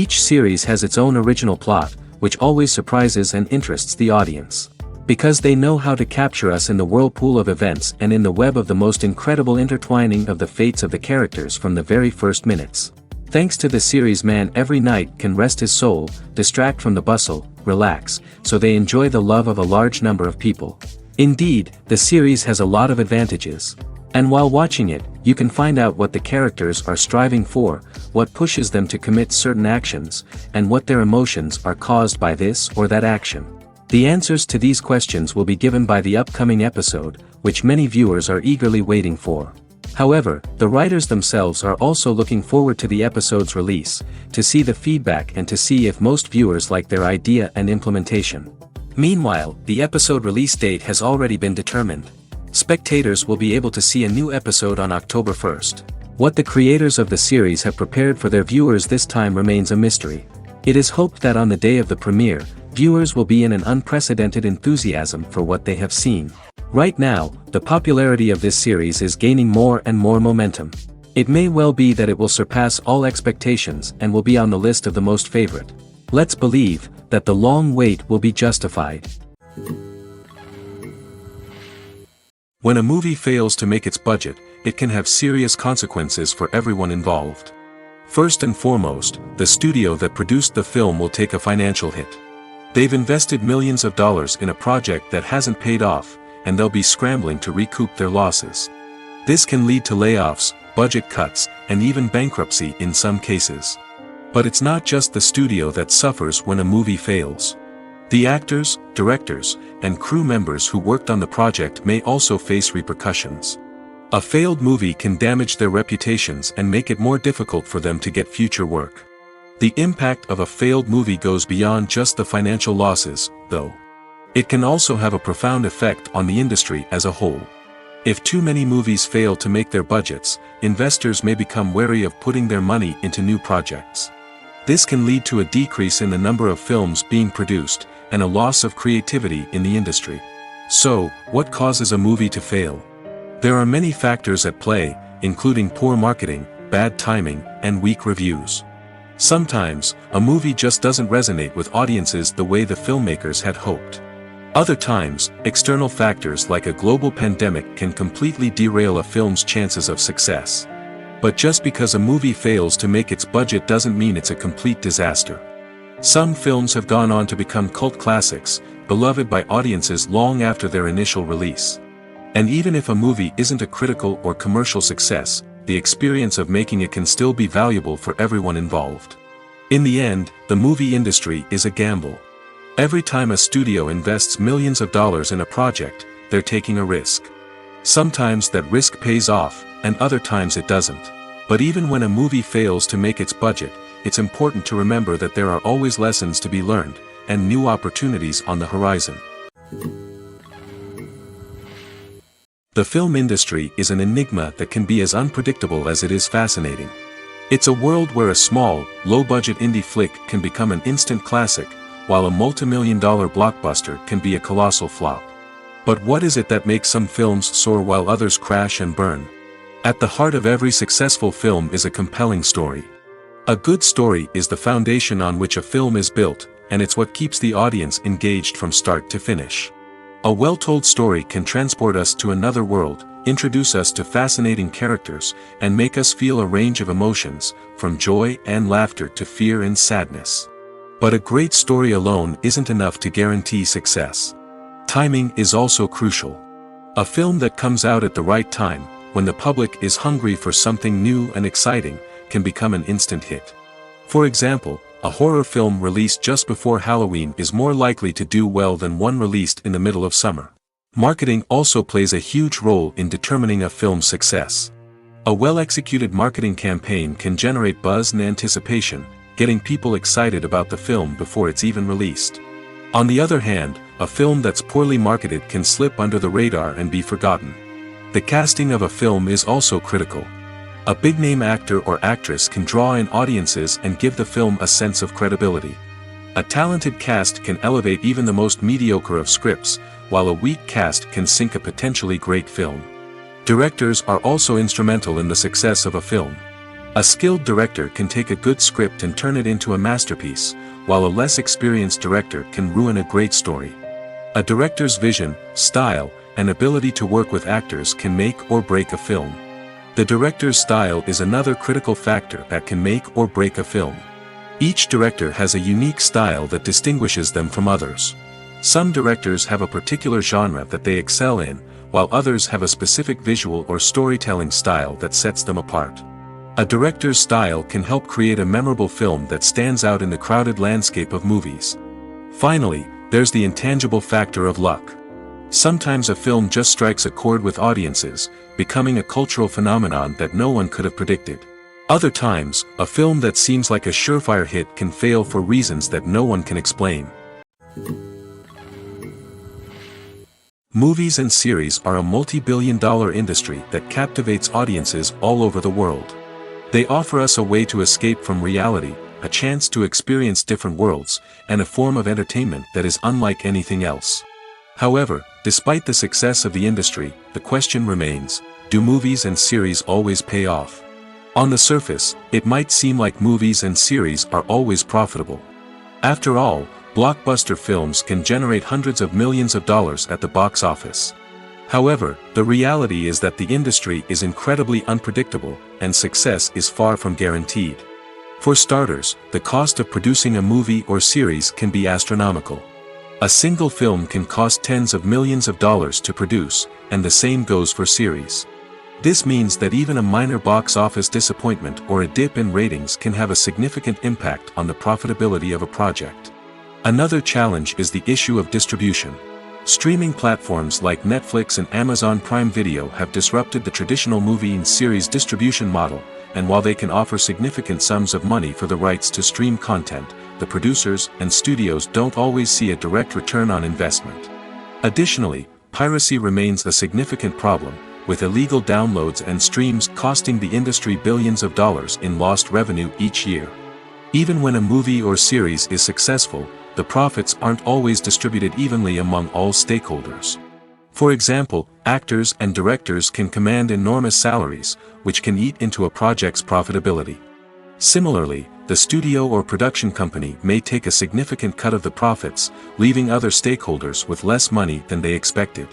Each series has its own original plot, which always surprises and interests the audience. Because they know how to capture us in the whirlpool of events and in the web of the most incredible intertwining of the fates of the characters from the very first minutes. Thanks to the series, man every night can rest his soul, distract from the bustle, relax, so they enjoy the love of a large number of people. Indeed, the series has a lot of advantages. And while watching it, you can find out what the characters are striving for, what pushes them to commit certain actions, and what their emotions are caused by this or that action. The answers to these questions will be given by the upcoming episode, which many viewers are eagerly waiting for. However, the writers themselves are also looking forward to the episode's release, to see the feedback and to see if most viewers like their idea and implementation. Meanwhile, the episode release date has already been determined. Spectators will be able to see a new episode on October 1st. What the creators of the series have prepared for their viewers this time remains a mystery. It is hoped that on the day of the premiere, viewers will be in an unprecedented enthusiasm for what they have seen. Right now, the popularity of this series is gaining more and more momentum. It may well be that it will surpass all expectations and will be on the list of the most favorite. Let's believe that the long wait will be justified. When a movie fails to make its budget, it can have serious consequences for everyone involved. First and foremost, the studio that produced the film will take a financial hit. They've invested millions of dollars in a project that hasn't paid off, and they'll be scrambling to recoup their losses. This can lead to layoffs, budget cuts, and even bankruptcy in some cases. But it's not just the studio that suffers when a movie fails. The actors, directors, and crew members who worked on the project may also face repercussions. A failed movie can damage their reputations and make it more difficult for them to get future work. The impact of a failed movie goes beyond just the financial losses, though. It can also have a profound effect on the industry as a whole. If too many movies fail to make their budgets, investors may become wary of putting their money into new projects. This can lead to a decrease in the number of films being produced, and a loss of creativity in the industry. So, what causes a movie to fail? There are many factors at play, including poor marketing, bad timing, and weak reviews. Sometimes, a movie just doesn't resonate with audiences the way the filmmakers had hoped. Other times, external factors like a global pandemic can completely derail a film's chances of success. But just because a movie fails to make its budget doesn't mean it's a complete disaster. Some films have gone on to become cult classics, beloved by audiences long after their initial release. And even if a movie isn't a critical or commercial success, the experience of making it can still be valuable for everyone involved. In the end, the movie industry is a gamble. Every time a studio invests millions of dollars in a project, they're taking a risk. Sometimes that risk pays off, and other times it doesn't. But even when a movie fails to make its budget, it's important to remember that there are always lessons to be learned, and new opportunities on the horizon. The film industry is an enigma that can be as unpredictable as it is fascinating. It's a world where a small, low-budget indie flick can become an instant classic, while a multi-million-dollar blockbuster can be a colossal flop. But what is it that makes some films soar while others crash and burn? At the heart of every successful film is a compelling story. A good story is the foundation on which a film is built, and it's what keeps the audience engaged from start to finish. A well-told story can transport us to another world, introduce us to fascinating characters, and make us feel a range of emotions, from joy and laughter to fear and sadness. But a great story alone isn't enough to guarantee success. Timing is also crucial. A film that comes out at the right time, when the public is hungry for something new and exciting, can become an instant hit. For example, a horror film released just before Halloween is more likely to do well than one released in the middle of summer. Marketing also plays a huge role in determining a film's success. A well-executed marketing campaign can generate buzz and anticipation, getting people excited about the film before it's even released. On the other hand, a film that's poorly marketed can slip under the radar and be forgotten. The casting of a film is also critical. A big-name actor or actress can draw in audiences and give the film a sense of credibility. A talented cast can elevate even the most mediocre of scripts, while a weak cast can sink a potentially great film. Directors are also instrumental in the success of a film. A skilled director can take a good script and turn it into a masterpiece, while a less experienced director can ruin a great story. A director's vision, style, and ability to work with actors can make or break a film. The director's style is another critical factor that can make or break a film. Each director has a unique style that distinguishes them from others. Some directors have a particular genre that they excel in, while others have a specific visual or storytelling style that sets them apart. A director's style can help create a memorable film that stands out in the crowded landscape of movies. Finally, there's the intangible factor of luck. Sometimes a film just strikes a chord with audiences, becoming a cultural phenomenon that no one could have predicted. Other times, a film that seems like a surefire hit can fail for reasons that no one can explain. Movies and series are a multi-billion-dollar industry that captivates audiences all over the world. They offer us a way to escape from reality, a chance to experience different worlds, and a form of entertainment that is unlike anything else. However, despite the success of the industry, the question remains, do movies and series always pay off? On the surface, it might seem like movies and series are always profitable. After all, blockbuster films can generate hundreds of millions of dollars at the box office. However, the reality is that the industry is incredibly unpredictable, and success is far from guaranteed. For starters, the cost of producing a movie or series can be astronomical. A single film can cost tens of millions of dollars to produce, and the same goes for series. This means that even a minor box office disappointment or a dip in ratings can have a significant impact on the profitability of a project. Another challenge is the issue of distribution. Streaming platforms like Netflix and Amazon Prime Video have disrupted the traditional movie and series distribution model, and while they can offer significant sums of money for the rights to stream content, the producers and studios don't always see a direct return on investment. Additionally, piracy remains a significant problem, with illegal downloads and streams costing the industry billions of dollars in lost revenue each year. Even when a movie or series is successful, the profits aren't always distributed evenly among all stakeholders. For example, actors and directors can command enormous salaries, which can eat into a project's profitability. Similarly, the studio or production company may take a significant cut of the profits, leaving other stakeholders with less money than they expected.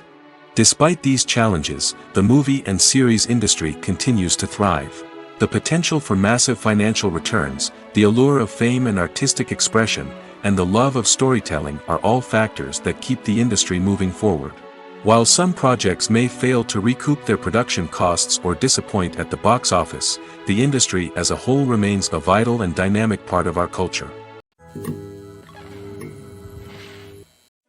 Despite these challenges, the movie and series industry continues to thrive. The potential for massive financial returns, the allure of fame and artistic expression, and the love of storytelling are all factors that keep the industry moving forward. While some projects may fail to recoup their production costs or disappoint at the box office, the industry as a whole remains a vital and dynamic part of our culture.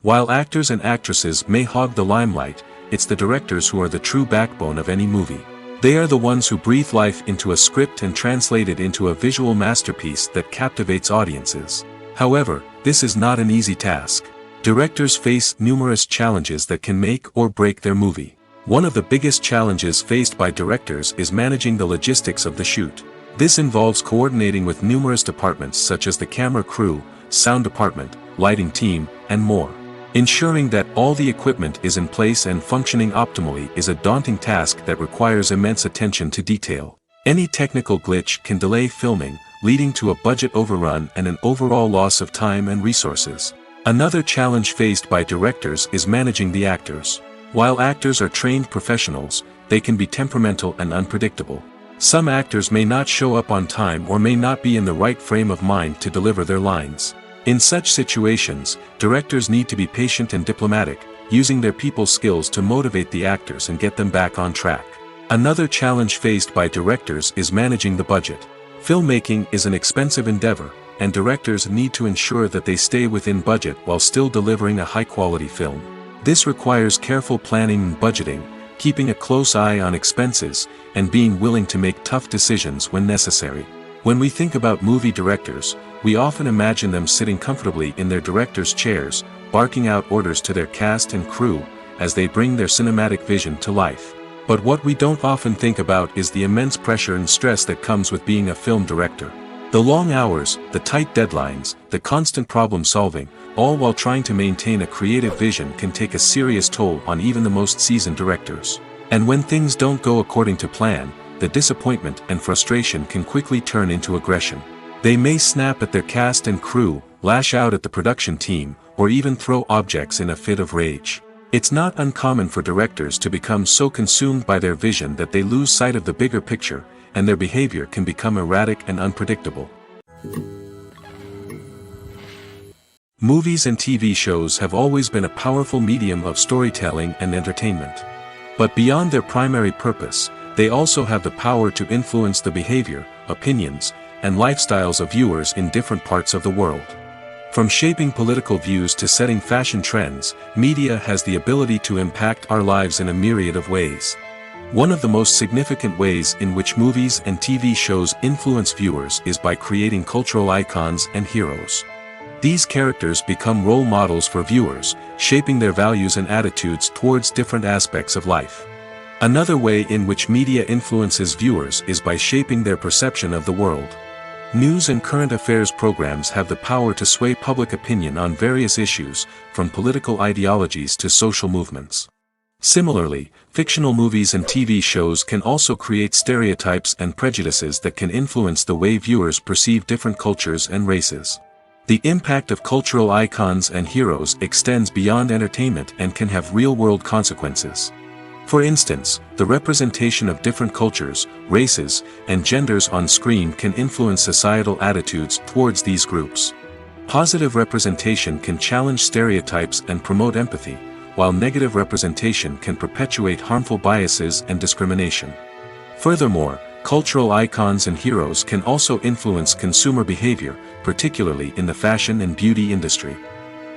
While actors and actresses may hog the limelight, it's the directors who are the true backbone of any movie. They are the ones who breathe life into a script and translate it into a visual masterpiece that captivates audiences. However, this is not an easy task. Directors face numerous challenges that can make or break their movie. One of the biggest challenges faced by directors is managing the logistics of the shoot. This involves coordinating with numerous departments such as the camera crew, sound department, lighting team, and more. Ensuring that all the equipment is in place and functioning optimally is a daunting task that requires immense attention to detail. Any technical glitch can delay filming, leading to a budget overrun and an overall loss of time and resources. Another challenge faced by directors is managing the actors. While actors are trained professionals, they can be temperamental and unpredictable. Some actors may not show up on time or may not be in the right frame of mind to deliver their lines. In such situations, directors need to be patient and diplomatic, using their people skills to motivate the actors and get them back on track. Another challenge faced by directors is managing the budget. Filmmaking is an expensive endeavor, and directors need to ensure that they stay within budget while still delivering a high-quality film. This requires careful planning and budgeting, keeping a close eye on expenses, and being willing to make tough decisions when necessary. When we think about movie directors, we often imagine them sitting comfortably in their director's chairs, barking out orders to their cast and crew, as they bring their cinematic vision to life. But what we don't often think about is the immense pressure and stress that comes with being a film director. The long hours, the tight deadlines, the constant problem solving, all while trying to maintain a creative vision can take a serious toll on even the most seasoned directors. And when things don't go according to plan, the the disappointment and frustration can quickly turn into aggression. They may snap at their cast and crew, lash out at the production team, or even throw objects in a fit of rage. It's not uncommon for directors to become so consumed by their vision that they lose sight of the bigger picture, and their behavior can become erratic and unpredictable. Movies and TV shows have always been a powerful medium of storytelling and entertainment. But beyond their primary purpose, they also have the power to influence the behavior, opinions, and lifestyles of viewers in different parts of the world. From shaping political views to setting fashion trends, media has the ability to impact our lives in a myriad of ways. One of the most significant ways in which movies and TV shows influence viewers is by creating cultural icons and heroes. These characters become role models for viewers, shaping their values and attitudes towards different aspects of life. Another way in which media influences viewers is by shaping their perception of the world. News and current affairs programs have the power to sway public opinion on various issues, from political ideologies to social movements. Similarly, fictional movies and TV shows can also create stereotypes and prejudices that can influence the way viewers perceive different cultures and races. The impact of cultural icons and heroes extends beyond entertainment and can have real-world consequences. For instance, the representation of different cultures, races, and genders on screen can influence societal attitudes towards these groups. Positive representation can challenge stereotypes and promote empathy, while negative representation can perpetuate harmful biases and discrimination. Furthermore, cultural icons and heroes can also influence consumer behavior, particularly in the fashion and beauty industry.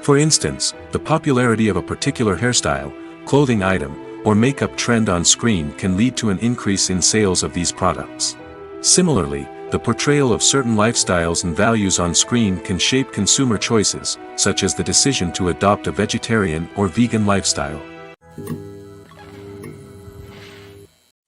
For instance, the popularity of a particular hairstyle, clothing item, or makeup trend on screen can lead to an increase in sales of these products. Similarly, the portrayal of certain lifestyles and values on screen can shape consumer choices, such as the decision to adopt a vegetarian or vegan lifestyle.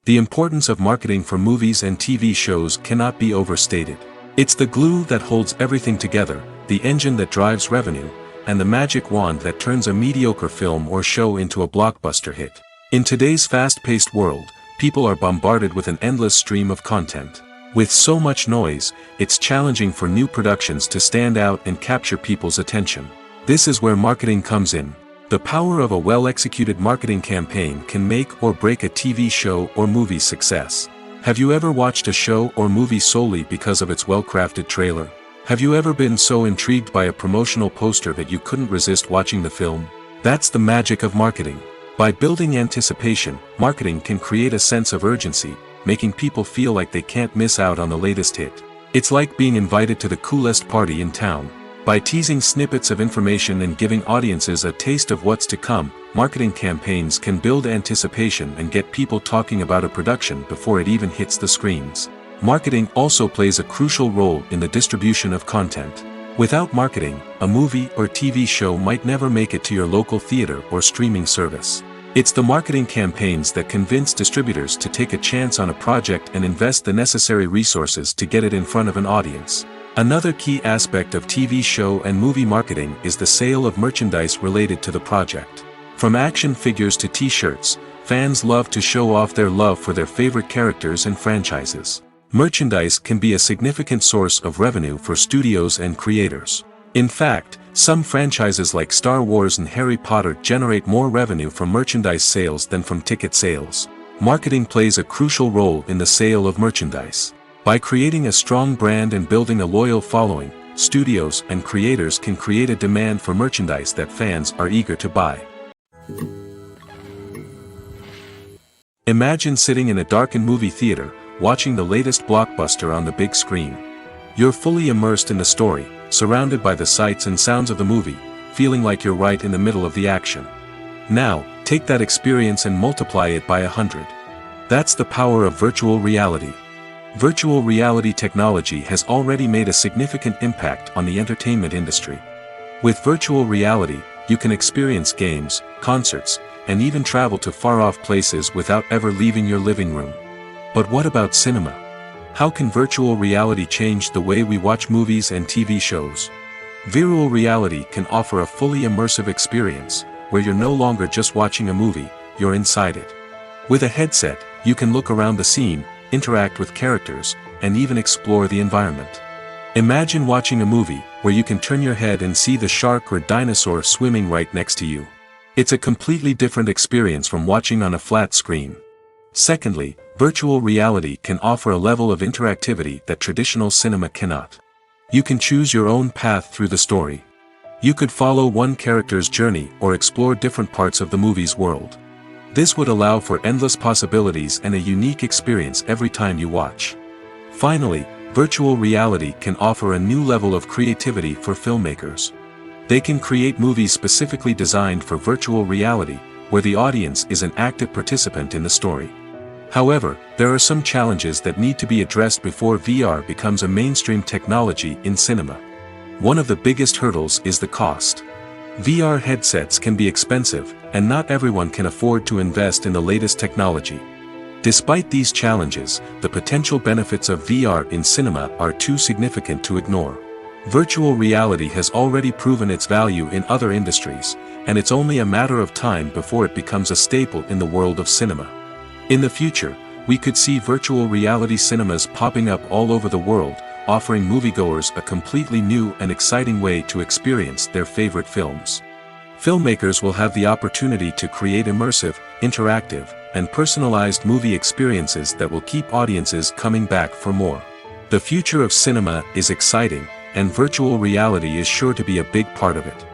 The importance of marketing for movies and TV shows cannot be overstated. It's the glue that holds everything together, the engine that drives revenue, and the magic wand that turns a mediocre film or show into a blockbuster hit. In today's fast-paced world, people are bombarded with an endless stream of content. With so much noise, it's challenging for new productions to stand out and capture people's attention. This is where marketing comes in. The power of a well-executed marketing campaign can make or break a TV show or movie's success. Have you ever watched a show or movie solely because of its well-crafted trailer? Have you ever been so intrigued by a promotional poster that you couldn't resist watching the film? That's the magic of marketing. By building anticipation, marketing can create a sense of urgency, making people feel like they can't miss out on the latest hit. It's like being invited to the coolest party in town. By teasing snippets of information and giving audiences a taste of what's to come, marketing campaigns can build anticipation and get people talking about a production before it even hits the screens. Marketing also plays a crucial role in the distribution of content. Without marketing, a movie or TV show might never make it to your local theater or streaming service. It's the marketing campaigns that convince distributors to take a chance on a project and invest the necessary resources to get it in front of an audience. Another key aspect of TV show and movie marketing is the sale of merchandise related to the project. From action figures to t-shirts, fans love to show off their love for their favorite characters and franchises. Merchandise can be a significant source of revenue for studios and creators. In fact, some franchises like Star Wars and Harry Potter generate more revenue from merchandise sales than from ticket sales. Marketing plays a crucial role in the sale of merchandise. By creating a strong brand and building a loyal following, studios and creators can create a demand for merchandise that fans are eager to buy. Imagine sitting in a darkened movie theater, watching the latest blockbuster on the big screen. You're fully immersed in the story, surrounded by the sights and sounds of the movie, feeling like you're right in the middle of the action. Now, take that experience and multiply it by 100. That's the power of virtual reality. Virtual reality technology has already made a significant impact on the entertainment industry. With virtual reality, you can experience games, concerts, and even travel to far-off places without ever leaving your living room. But what about cinema? How can virtual reality change the way we watch movies and TV shows? Virtual reality can offer a fully immersive experience, where you're no longer just watching a movie, you're inside it. With a headset, you can look around the scene, interact with characters, and even explore the environment. Imagine watching a movie where you can turn your head and see the shark or dinosaur swimming right next to you. It's a completely different experience from watching on a flat screen. Secondly, virtual reality can offer a level of interactivity that traditional cinema cannot. You can choose your own path through the story. You could follow one character's journey or explore different parts of the movie's world. This would allow for endless possibilities and a unique experience every time you watch. Finally, virtual reality can offer a new level of creativity for filmmakers. They can create movies specifically designed for virtual reality, where the audience is an active participant in the story. However, there are some challenges that need to be addressed before VR becomes a mainstream technology in cinema. One of the biggest hurdles is the cost. VR headsets can be expensive, and not everyone can afford to invest in the latest technology. Despite these challenges, the potential benefits of VR in cinema are too significant to ignore. Virtual reality has already proven its value in other industries, and it's only a matter of time before it becomes a staple in the world of cinema. In the future, we could see virtual reality cinemas popping up all over the world, offering moviegoers a completely new and exciting way to experience their favorite films. Filmmakers will have the opportunity to create immersive, interactive, and personalized movie experiences that will keep audiences coming back for more. The future of cinema is exciting, and virtual reality is sure to be a big part of it.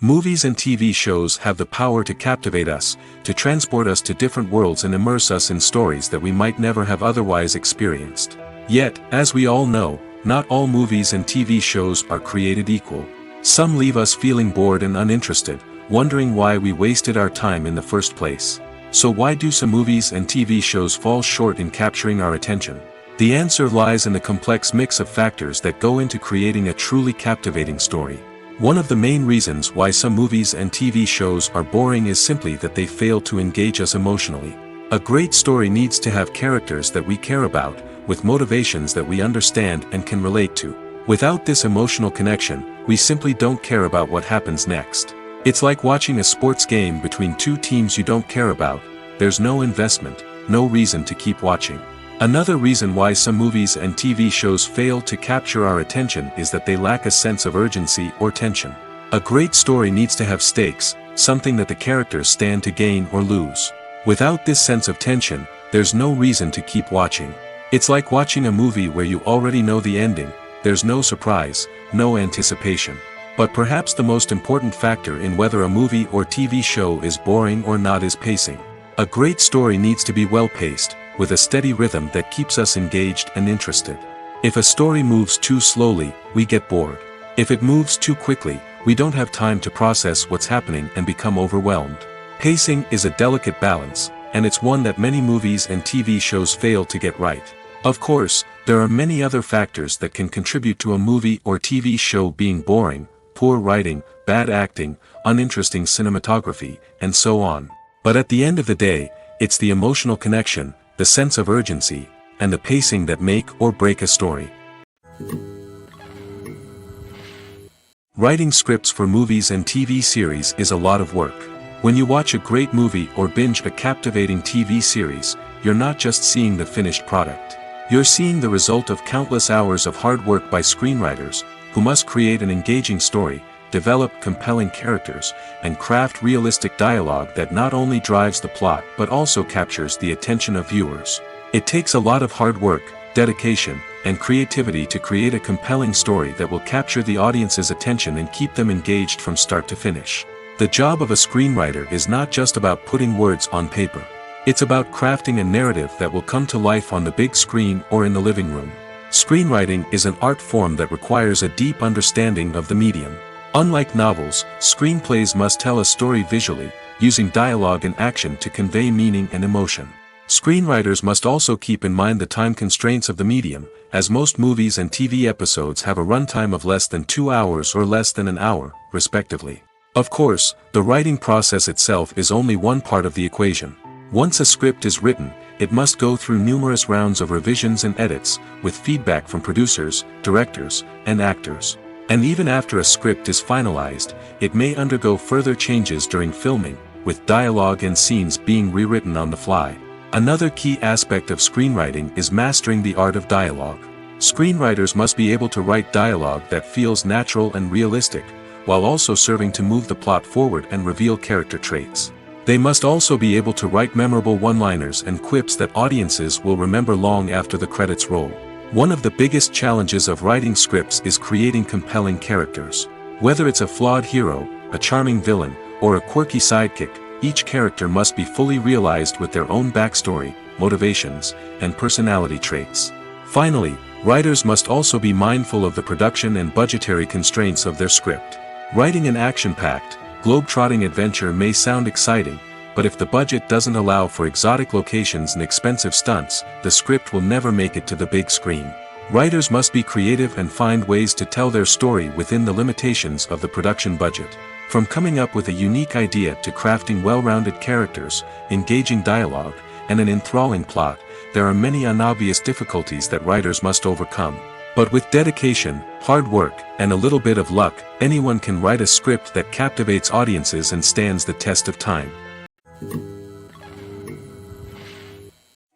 Movies and TV shows have the power to captivate us, to transport us to different worlds and immerse us in stories that we might never have otherwise experienced. Yet, as we all know, not all movies and TV shows are created equal. Some leave us feeling bored and uninterested, wondering why we wasted our time in the first place. So why do some movies and TV shows fall short in capturing our attention? The answer lies in the complex mix of factors that go into creating a truly captivating story. One of the main reasons why some movies and TV shows are boring is simply that they fail to engage us emotionally. A great story needs to have characters that we care about, with motivations that we understand and can relate to. Without this emotional connection, we simply don't care about what happens next. It's like watching a sports game between two teams you don't care about. There's no investment, no reason to keep watching. Another reason why some movies and TV shows fail to capture our attention is that they lack a sense of urgency or tension. A great story needs to have stakes, something that the characters stand to gain or lose. Without this sense of tension, there's no reason to keep watching. It's like watching a movie where you already know the ending. There's no surprise, no anticipation. But perhaps the most important factor in whether a movie or TV show is boring or not is pacing. A great story needs to be well-paced, with a steady rhythm that keeps us engaged and interested. If a story moves too slowly, we get bored. If it moves too quickly, we don't have time to process what's happening and become overwhelmed. Pacing is a delicate balance, and it's one that many movies and TV shows fail to get right. Of course, there are many other factors that can contribute to a movie or TV show being boring: poor writing, bad acting, uninteresting cinematography, and so on. But at the end of the day, it's the emotional connection, the sense of urgency, and the pacing that make or break a story. Writing scripts for movies and TV series is a lot of work. When you watch a great movie or binge a captivating TV series, you're not just seeing the finished product. You're seeing the result of countless hours of hard work by screenwriters, who must create an engaging story, develop compelling characters, and craft realistic dialogue that not only drives the plot but also captures the attention of viewers. It takes a lot of hard work, dedication, and creativity to create a compelling story that will capture the audience's attention and keep them engaged from start to finish. The job of a screenwriter is not just about putting words on paper. It's about crafting a narrative that will come to life on the big screen or in the living room. Screenwriting is an art form that requires a deep understanding of the medium. Unlike novels, screenplays must tell a story visually, using dialogue and action to convey meaning and emotion. Screenwriters must also keep in mind the time constraints of the medium, as most movies and TV episodes have a runtime of less than 2 hours or less than an hour, respectively. Of course, the writing process itself is only one part of the equation. Once a script is written, it must go through numerous rounds of revisions and edits, with feedback from producers, directors, and actors. And even after a script is finalized, it may undergo further changes during filming, with dialogue and scenes being rewritten on the fly. Another key aspect of screenwriting is mastering the art of dialogue. Screenwriters must be able to write dialogue that feels natural and realistic, while also serving to move the plot forward and reveal character traits. They must also be able to write memorable one-liners and quips that audiences will remember long after the credits roll. One of the biggest challenges of writing scripts is creating compelling characters. Whether it's a flawed hero, a charming villain, or a quirky sidekick, each character must be fully realized with their own backstory, motivations, and personality traits. Finally, writers must also be mindful of the production and budgetary constraints of their script. Writing an action-packed, globe-trotting adventure may sound exciting, but if the budget doesn't allow for exotic locations and expensive stunts, the script will never make it to the big screen. Writers must be creative and find ways to tell their story within the limitations of the production budget. From coming up with a unique idea to crafting well-rounded characters, engaging dialogue, and an enthralling plot, there are many unobvious difficulties that writers must overcome. But with dedication, hard work, and a little bit of luck, anyone can write a script that captivates audiences and stands the test of time.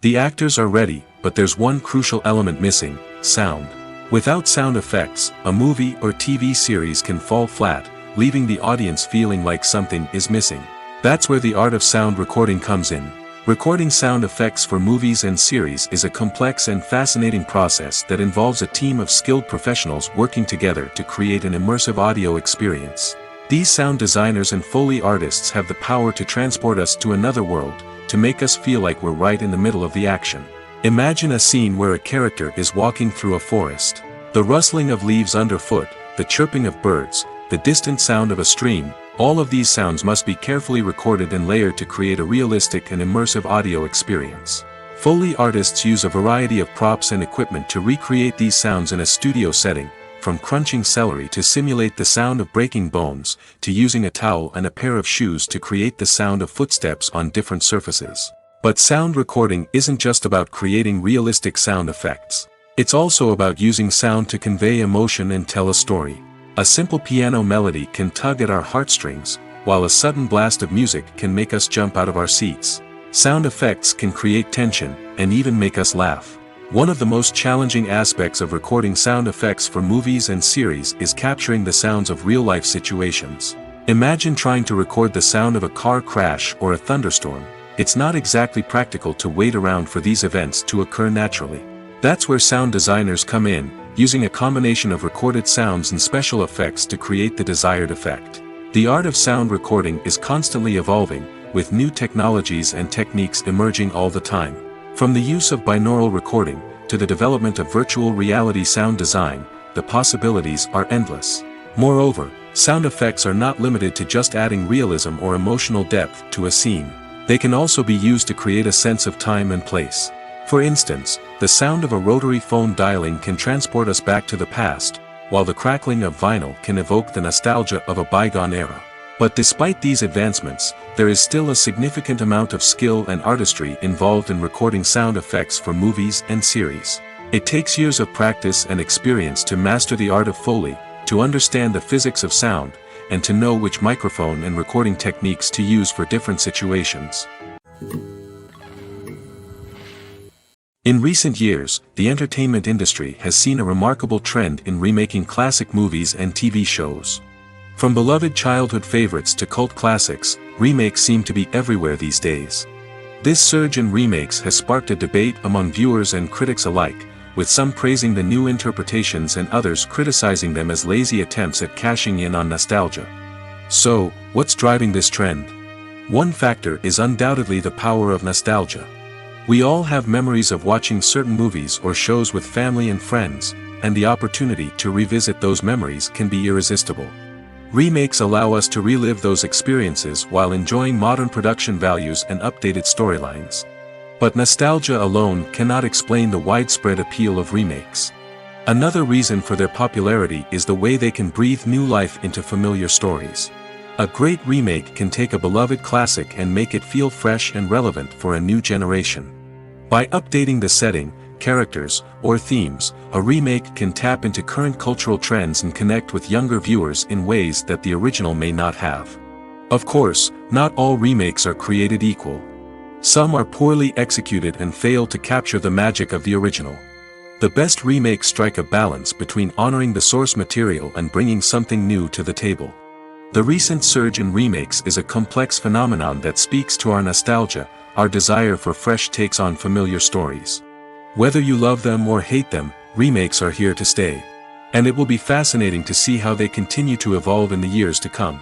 The actors are ready, but there's one crucial element missing: sound. Without sound effects, a movie or TV series can fall flat, leaving the audience feeling like something is missing. That's where the art of sound recording comes in. Recording sound effects for movies and series is a complex and fascinating process that involves a team of skilled professionals working together to create an immersive audio experience. These sound designers and Foley artists have the power to transport us to another world, to make us feel like we're right in the middle of the action. Imagine a scene where a character is walking through a forest. The rustling of leaves underfoot, the chirping of birds, the distant sound of a stream, all of these sounds must be carefully recorded and layered to create a realistic and immersive audio experience. Foley artists use a variety of props and equipment to recreate these sounds in a studio setting, from crunching celery to simulate the sound of breaking bones, to using a towel and a pair of shoes to create the sound of footsteps on different surfaces. But sound recording isn't just about creating realistic sound effects. It's also about using sound to convey emotion and tell a story. A simple piano melody can tug at our heartstrings, while a sudden blast of music can make us jump out of our seats. Sound effects can create tension, and even make us laugh. One of the most challenging aspects of recording sound effects for movies and series is capturing the sounds of real-life situations. Imagine trying to record the sound of a car crash or a thunderstorm. It's not exactly practical to wait around for these events to occur naturally. That's where sound designers come in, using a combination of recorded sounds and special effects to create the desired effect. The art of sound recording is constantly evolving, with new technologies and techniques emerging all the time. From the use of binaural recording, to the development of virtual reality sound design, the possibilities are endless. Moreover, sound effects are not limited to just adding realism or emotional depth to a scene. They can also be used to create a sense of time and place. For instance, the sound of a rotary phone dialing can transport us back to the past, while the crackling of vinyl can evoke the nostalgia of a bygone era. But despite these advancements, there is still a significant amount of skill and artistry involved in recording sound effects for movies and series. It takes years of practice and experience to master the art of Foley, to understand the physics of sound, and to know which microphone and recording techniques to use for different situations. In recent years, the entertainment industry has seen a remarkable trend in remaking classic movies and TV shows. From beloved childhood favorites to cult classics, remakes seem to be everywhere these days. This surge in remakes has sparked a debate among viewers and critics alike, with some praising the new interpretations and others criticizing them as lazy attempts at cashing in on nostalgia. So, what's driving this trend? One factor is undoubtedly the power of nostalgia. We all have memories of watching certain movies or shows with family and friends, and the opportunity to revisit those memories can be irresistible. Remakes allow us to relive those experiences while enjoying modern production values and updated storylines. But nostalgia alone cannot explain the widespread appeal of remakes. Another reason for their popularity is the way they can breathe new life into familiar stories. A great remake can take a beloved classic and make it feel fresh and relevant for a new generation. By updating the setting, characters, or themes, a remake can tap into current cultural trends and connect with younger viewers in ways that the original may not have. Of course, not all remakes are created equal. Some are poorly executed and fail to capture the magic of the original. The best remakes strike a balance between honoring the source material and bringing something new to the table. The recent surge in remakes is a complex phenomenon that speaks to our nostalgia, our desire for fresh takes on familiar stories. Whether you love them or hate them, remakes are here to stay. And it will be fascinating to see how they continue to evolve in the years to come.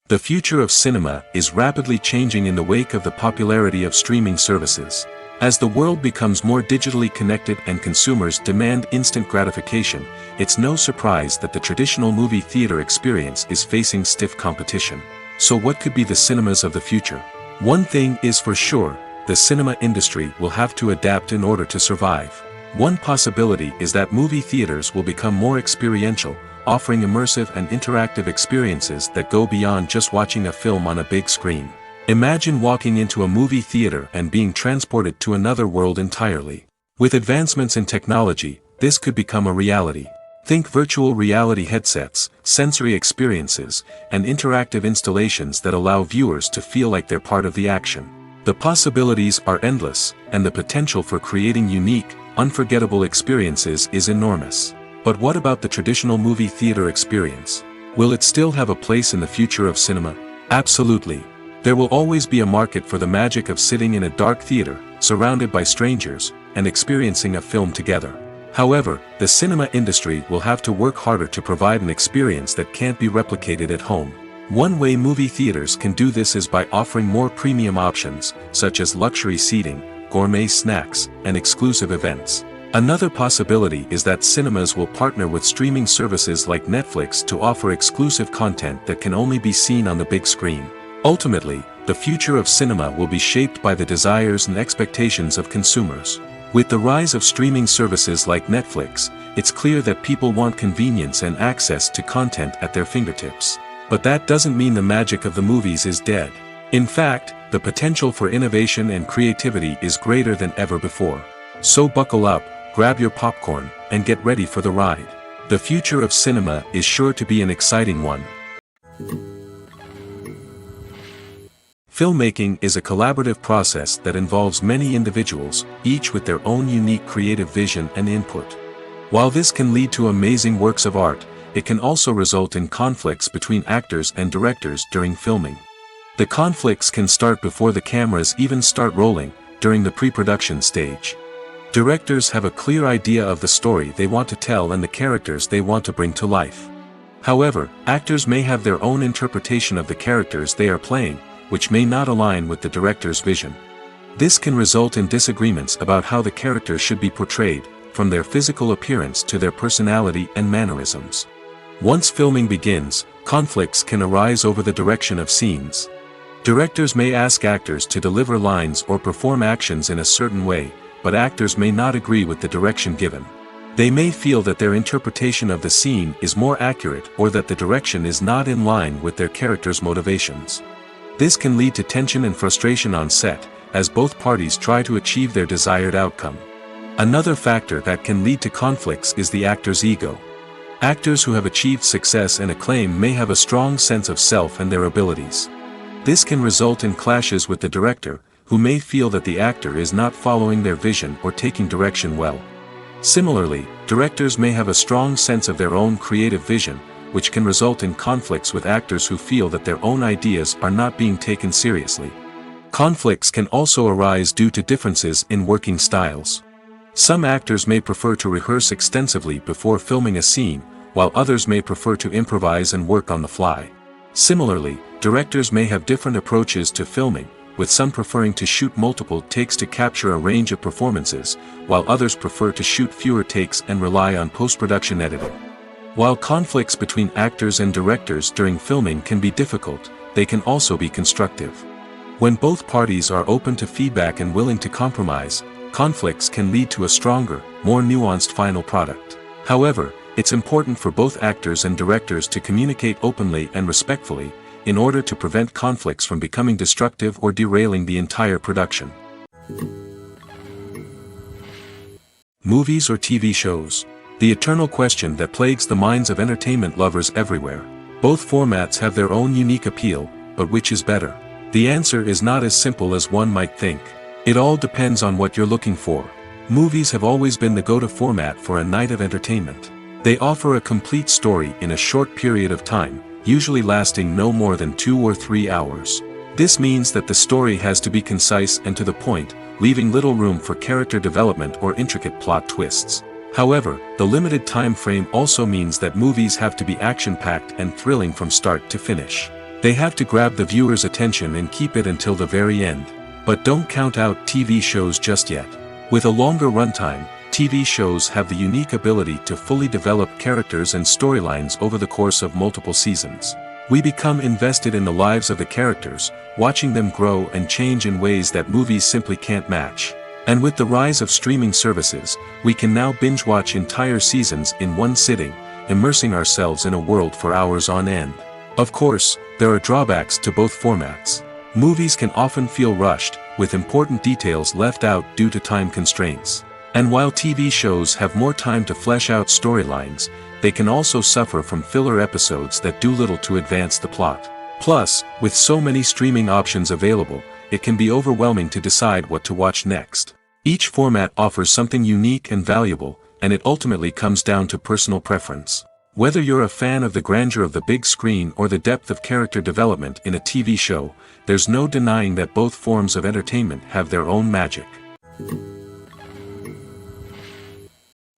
The future of cinema is rapidly changing in the wake of the popularity of streaming services. As the world becomes more digitally connected and consumers demand instant gratification, it's no surprise that the traditional movie theater experience is facing stiff competition. So what could be the cinemas of the future? One thing is for sure, the cinema industry will have to adapt in order to survive. One possibility is that movie theaters will become more experiential, offering immersive and interactive experiences that go beyond just watching a film on a big screen. Imagine walking into a movie theater and being transported to another world entirely. With advancements in technology, this could become a reality. Think virtual reality headsets, sensory experiences, and interactive installations that allow viewers to feel like they're part of the action. The possibilities are endless, and the potential for creating unique, unforgettable experiences is enormous. But what about the traditional movie theater experience? Will it still have a place in the future of cinema? Absolutely. There will always be a market for the magic of sitting in a dark theater, surrounded by strangers, and experiencing a film together. However, the cinema industry will have to work harder to provide an experience that can't be replicated at home. One way movie theaters can do this is by offering more premium options, such as luxury seating, gourmet snacks, and exclusive events. Another possibility is that cinemas will partner with streaming services like Netflix to offer exclusive content that can only be seen on the big screen. Ultimately, the future of cinema will be shaped by the desires and expectations of consumers. With the rise of streaming services like Netflix, it's clear that people want convenience and access to content at their fingertips. But that doesn't mean the magic of the movies is dead. In fact, the potential for innovation and creativity is greater than ever before. So buckle up, grab your popcorn, and get ready for the ride. The future of cinema is sure to be an exciting one. Filmmaking is a collaborative process that involves many individuals, each with their own unique creative vision and input. While this can lead to amazing works of art, it can also result in conflicts between actors and directors during filming. The conflicts can start before the cameras even start rolling, during the pre-production stage. Directors have a clear idea of the story they want to tell and the characters they want to bring to life. However, actors may have their own interpretation of the characters they are playing, which may not align with the director's vision. This can result in disagreements about how the characters should be portrayed, from their physical appearance to their personality and mannerisms. Once filming begins, conflicts can arise over the direction of scenes. Directors may ask actors to deliver lines or perform actions in a certain way, but actors may not agree with the direction given. They may feel that their interpretation of the scene is more accurate or that the direction is not in line with their character's motivations. This can lead to tension and frustration on set, as both parties try to achieve their desired outcome. Another factor that can lead to conflicts is the actor's ego. Actors who have achieved success and acclaim may have a strong sense of self and their abilities. This can result in clashes with the director, who may feel that the actor is not following their vision or taking direction well. Similarly, directors may have a strong sense of their own creative vision, which can result in conflicts with actors who feel that their own ideas are not being taken seriously. Conflicts can also arise due to differences in working styles. Some actors may prefer to rehearse extensively before filming a scene, while others may prefer to improvise and work on the fly. Similarly, directors may have different approaches to filming, with some preferring to shoot multiple takes to capture a range of performances, while others prefer to shoot fewer takes and rely on post-production editing. While conflicts between actors and directors during filming can be difficult, they can also be constructive. When both parties are open to feedback and willing to compromise, conflicts can lead to a stronger, more nuanced final product. However, it's important for both actors and directors to communicate openly and respectfully, in order to prevent conflicts from becoming destructive or derailing the entire production. Movies or TV shows? The eternal question that plagues the minds of entertainment lovers everywhere. Both formats have their own unique appeal, but which is better? The answer is not as simple as one might think. It all depends on what you're looking for. Movies have always been the go-to format for a night of entertainment. They offer a complete story in a short period of time, usually lasting no more than 2 or 3 hours. This means that the story has to be concise and to the point, leaving little room for character development or intricate plot twists. However, the limited time frame also means that movies have to be action-packed and thrilling from start to finish. They have to grab the viewer's attention and keep it until the very end. But don't count out TV shows just yet. With a longer runtime, TV shows have the unique ability to fully develop characters and storylines over the course of multiple seasons. We become invested in the lives of the characters, watching them grow and change in ways that movies simply can't match. And with the rise of streaming services, we can now binge-watch entire seasons in one sitting, immersing ourselves in a world for hours on end. Of course, there are drawbacks to both formats. Movies can often feel rushed, with important details left out due to time constraints. And while TV shows have more time to flesh out storylines, they can also suffer from filler episodes that do little to advance the plot. Plus, with so many streaming options available, it can be overwhelming to decide what to watch next. Each format offers something unique and valuable, and it ultimately comes down to personal preference. Whether you're a fan of the grandeur of the big screen or the depth of character development in a TV show, there's no denying that both forms of entertainment have their own magic.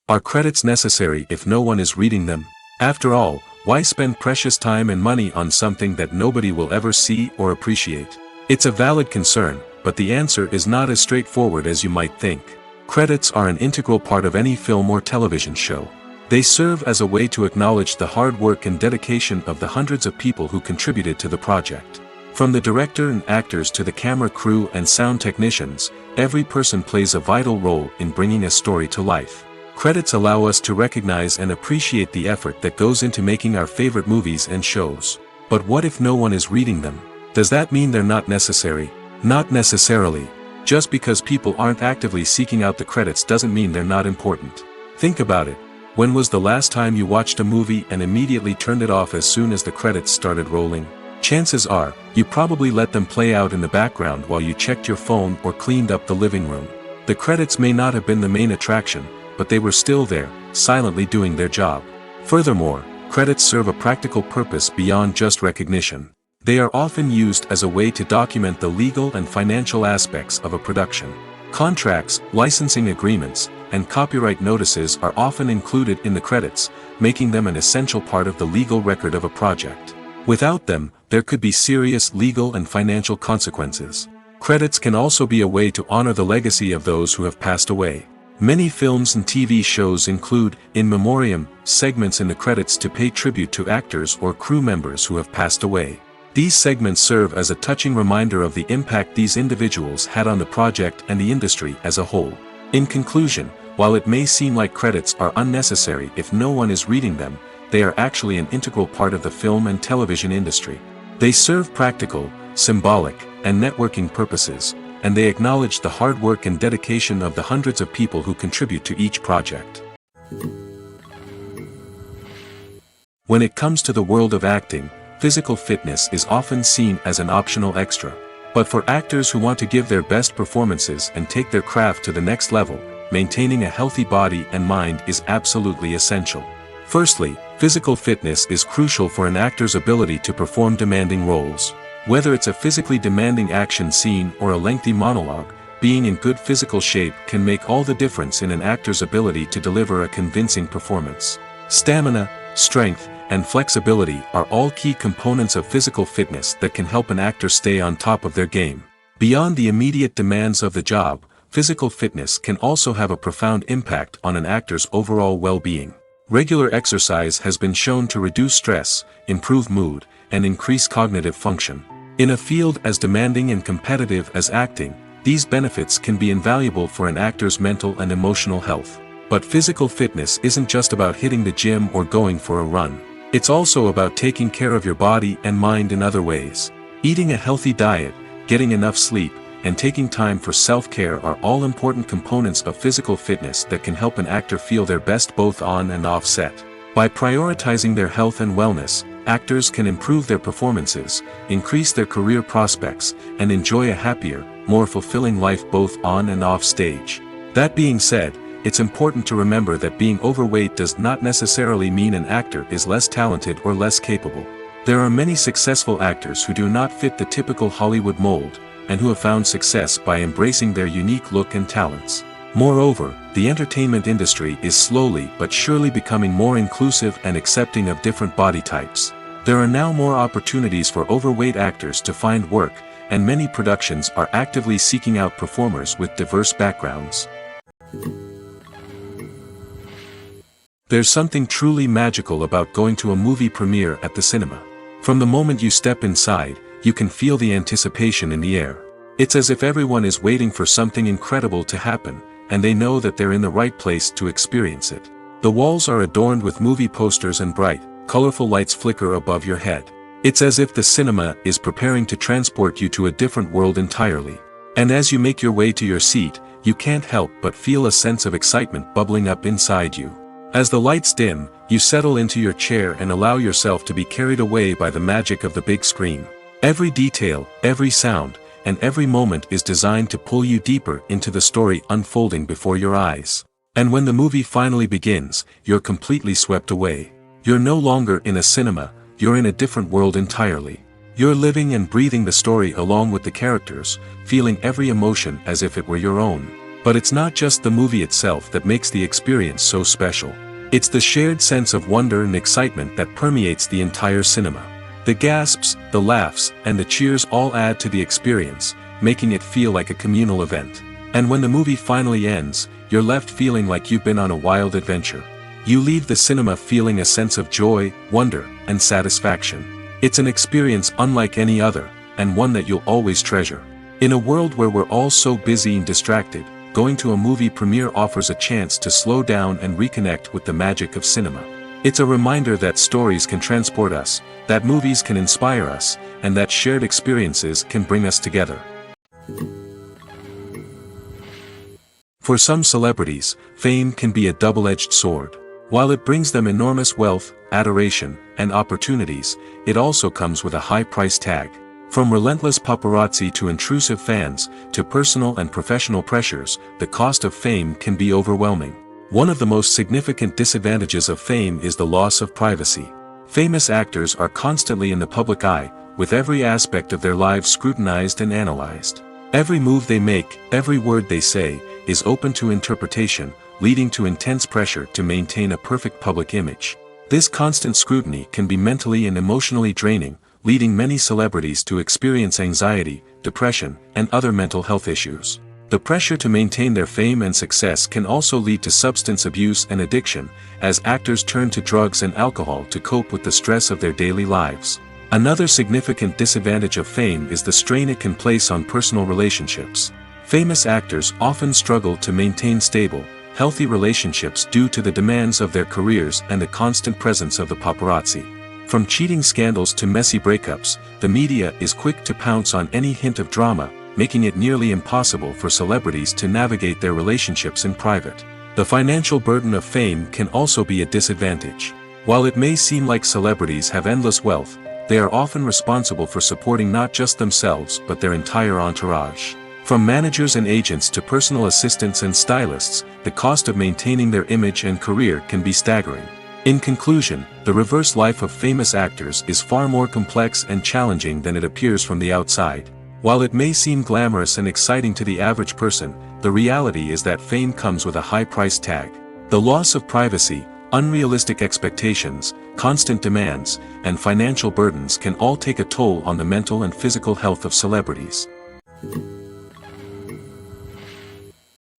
Are credits necessary if no one is reading them? After all, why spend precious time and money on something that nobody will ever see or appreciate? It's a valid concern, but the answer is not as straightforward as you might think. Credits are an integral part of any film or television show. They serve as a way to acknowledge the hard work and dedication of the hundreds of people who contributed to the project. From the director and actors to the camera crew and sound technicians, every person plays a vital role in bringing a story to life. Credits allow us to recognize and appreciate the effort that goes into making our favorite movies and shows. But what if no one is reading them? Does that mean they're not necessary? Not necessarily. Just because people aren't actively seeking out the credits doesn't mean they're not important. Think about it. When was the last time you watched a movie and immediately turned it off as soon as the credits started rolling? Chances are, you probably let them play out in the background while you checked your phone or cleaned up the living room. The credits may not have been the main attraction, but they were still there, silently doing their job. Furthermore, credits serve a practical purpose beyond just recognition. They are often used as a way to document the legal and financial aspects of a production. Contracts, licensing agreements, and copyright notices are often included in the credits, making them an essential part of the legal record of a project. Without them, there could be serious legal and financial consequences. Credits can also be a way to honor the legacy of those who have passed away. Many films and TV shows include, in memoriam, segments in the credits to pay tribute to actors or crew members who have passed away. These segments serve as a touching reminder of the impact these individuals had on the project and the industry as a whole. In conclusion, while it may seem like credits are unnecessary if no one is reading them, they are actually an integral part of the film and television industry. They serve practical, symbolic, and networking purposes, and they acknowledge the hard work and dedication of the hundreds of people who contribute to each project. When it comes to the world of acting, physical fitness is often seen as an optional extra. But for actors who want to give their best performances and take their craft to the next level, maintaining a healthy body and mind is absolutely essential. Firstly, physical fitness is crucial for an actor's ability to perform demanding roles. Whether it's a physically demanding action scene or a lengthy monologue, being in good physical shape can make all the difference in an actor's ability to deliver a convincing performance. Stamina, strength, and flexibility are all key components of physical fitness that can help an actor stay on top of their game. Beyond the immediate demands of the job, physical fitness can also have a profound impact on an actor's overall well-being. Regular exercise has been shown to reduce stress, improve mood, and increase cognitive function. In a field as demanding and competitive as acting, these benefits can be invaluable for an actor's mental and emotional health. But physical fitness isn't just about hitting the gym or going for a run. It's also about taking care of your body and mind in other ways. Eating a healthy diet, getting enough sleep, and taking time for self-care are all important components of physical fitness that can help an actor feel their best both on and off set. By prioritizing their health and wellness, actors can improve their performances, increase their career prospects, and enjoy a happier, more fulfilling life both on and off stage. That being said, it's important to remember that being overweight does not necessarily mean an actor is less talented or less capable. There are many successful actors who do not fit the typical Hollywood mold, and who have found success by embracing their unique look and talents. Moreover, the entertainment industry is slowly but surely becoming more inclusive and accepting of different body types. There are now more opportunities for overweight actors to find work, and many productions are actively seeking out performers with diverse backgrounds. There's something truly magical about going to a movie premiere at the cinema. From the moment you step inside, you can feel the anticipation in the air. It's as if everyone is waiting for something incredible to happen, and they know that they're in the right place to experience it. The walls are adorned with movie posters and bright, colorful lights flicker above your head. It's as if the cinema is preparing to transport you to a different world entirely. And as you make your way to your seat, you can't help but feel a sense of excitement bubbling up inside you. As the lights dim, you settle into your chair and allow yourself to be carried away by the magic of the big screen. Every detail, every sound, and every moment is designed to pull you deeper into the story unfolding before your eyes. And when the movie finally begins, you're completely swept away. You're no longer in a cinema, you're in a different world entirely. You're living and breathing the story along with the characters, feeling every emotion as if it were your own. But it's not just the movie itself that makes the experience so special. It's the shared sense of wonder and excitement that permeates the entire cinema. The gasps, the laughs, and the cheers all add to the experience, making it feel like a communal event. And when the movie finally ends, you're left feeling like you've been on a wild adventure. You leave the cinema feeling a sense of joy, wonder, and satisfaction. It's an experience unlike any other, and one that you'll always treasure. In a world where we're all so busy and distracted, going to a movie premiere offers a chance to slow down and reconnect with the magic of cinema. It's a reminder that stories can transport us, that movies can inspire us, and that shared experiences can bring us together. For some celebrities, fame can be a double-edged sword. While it brings them enormous wealth, adoration, and opportunities, it also comes with a high price tag. From relentless paparazzi to intrusive fans, to personal and professional pressures, the cost of fame can be overwhelming. One of the most significant disadvantages of fame is the loss of privacy. Famous actors are constantly in the public eye, with every aspect of their lives scrutinized and analyzed. Every move they make, every word they say, is open to interpretation, leading to intense pressure to maintain a perfect public image. This constant scrutiny can be mentally and emotionally draining, leading many celebrities to experience anxiety, depression, and other mental health issues. The pressure to maintain their fame and success can also lead to substance abuse and addiction, as actors turn to drugs and alcohol to cope with the stress of their daily lives. Another significant disadvantage of fame is the strain it can place on personal relationships. Famous actors often struggle to maintain stable, healthy relationships due to the demands of their careers and the constant presence of the paparazzi. From cheating scandals to messy breakups, the media is quick to pounce on any hint of drama, making it nearly impossible for celebrities to navigate their relationships in private. The financial burden of fame can also be a disadvantage. While it may seem like celebrities have endless wealth, they are often responsible for supporting not just themselves but their entire entourage. From managers and agents to personal assistants and stylists, the cost of maintaining their image and career can be staggering. In conclusion, the reverse life of famous actors is far more complex and challenging than it appears from the outside. While it may seem glamorous and exciting to the average person, the reality is that fame comes with a high price tag. The loss of privacy, unrealistic expectations, constant demands, and financial burdens can all take a toll on the mental and physical health of celebrities.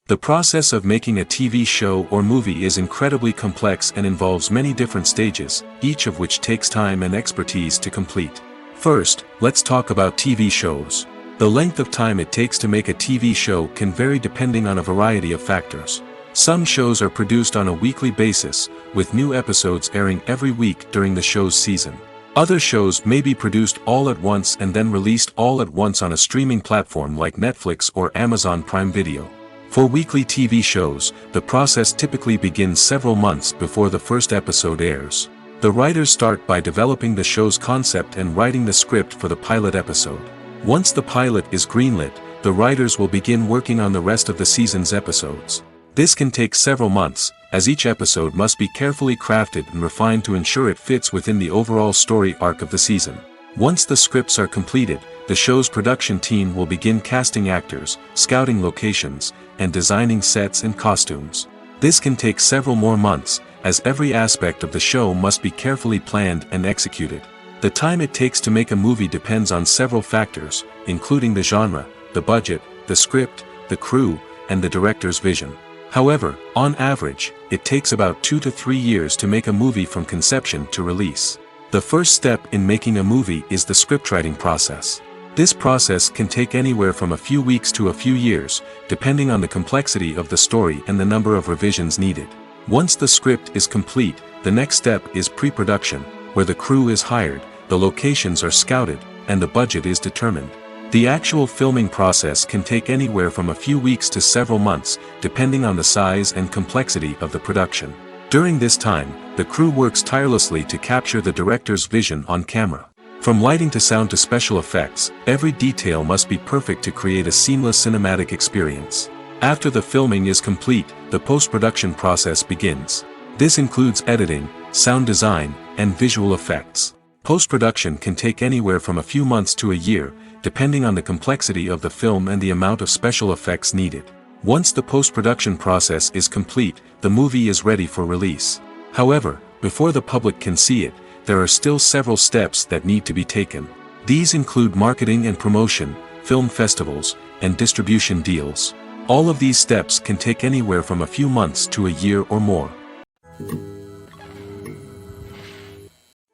The process of making a TV show or movie is incredibly complex and involves many different stages, each of which takes time and expertise to complete. First, let's talk about TV shows. The length of time it takes to make a TV show can vary depending on a variety of factors. Some shows are produced on a weekly basis, with new episodes airing every week during the show's season. Other shows may be produced all at once and then released all at once on a streaming platform like Netflix or Amazon Prime Video. For weekly TV shows, the process typically begins several months before the first episode airs. The writers start by developing the show's concept and writing the script for the pilot episode. Once the pilot is greenlit, the writers will begin working on the rest of the season's episodes. This can take several months, as each episode must be carefully crafted and refined to ensure it fits within the overall story arc of the season. Once the scripts are completed, the show's production team will begin casting actors, scouting locations, and designing sets and costumes. This can take several more months, as every aspect of the show must be carefully planned and executed. The time it takes to make a movie depends on several factors, including the genre, the budget, the script, the crew, and the director's vision. However, on average, it takes about 2 to 3 years to make a movie from conception to release. The first step in making a movie is the scriptwriting process. This process can take anywhere from a few weeks to a few years, depending on the complexity of the story and the number of revisions needed. Once the script is complete, the next step is pre-production, where the crew is hired, the locations are scouted, and the budget is determined. The actual filming process can take anywhere from a few weeks to several months, depending on the size and complexity of the production. During this time, the crew works tirelessly to capture the director's vision on camera. From lighting to sound to special effects, every detail must be perfect to create a seamless cinematic experience. After the filming is complete, the post-production process begins. This includes editing, sound design, and visual effects. Post-production can take anywhere from a few months to a year, depending on the complexity of the film and the amount of special effects needed. Once the post-production process is complete, the movie is ready for release. However, before the public can see it, there are still several steps that need to be taken. These include marketing and promotion, film festivals, and distribution deals. All of these steps can take anywhere from a few months to a year or more.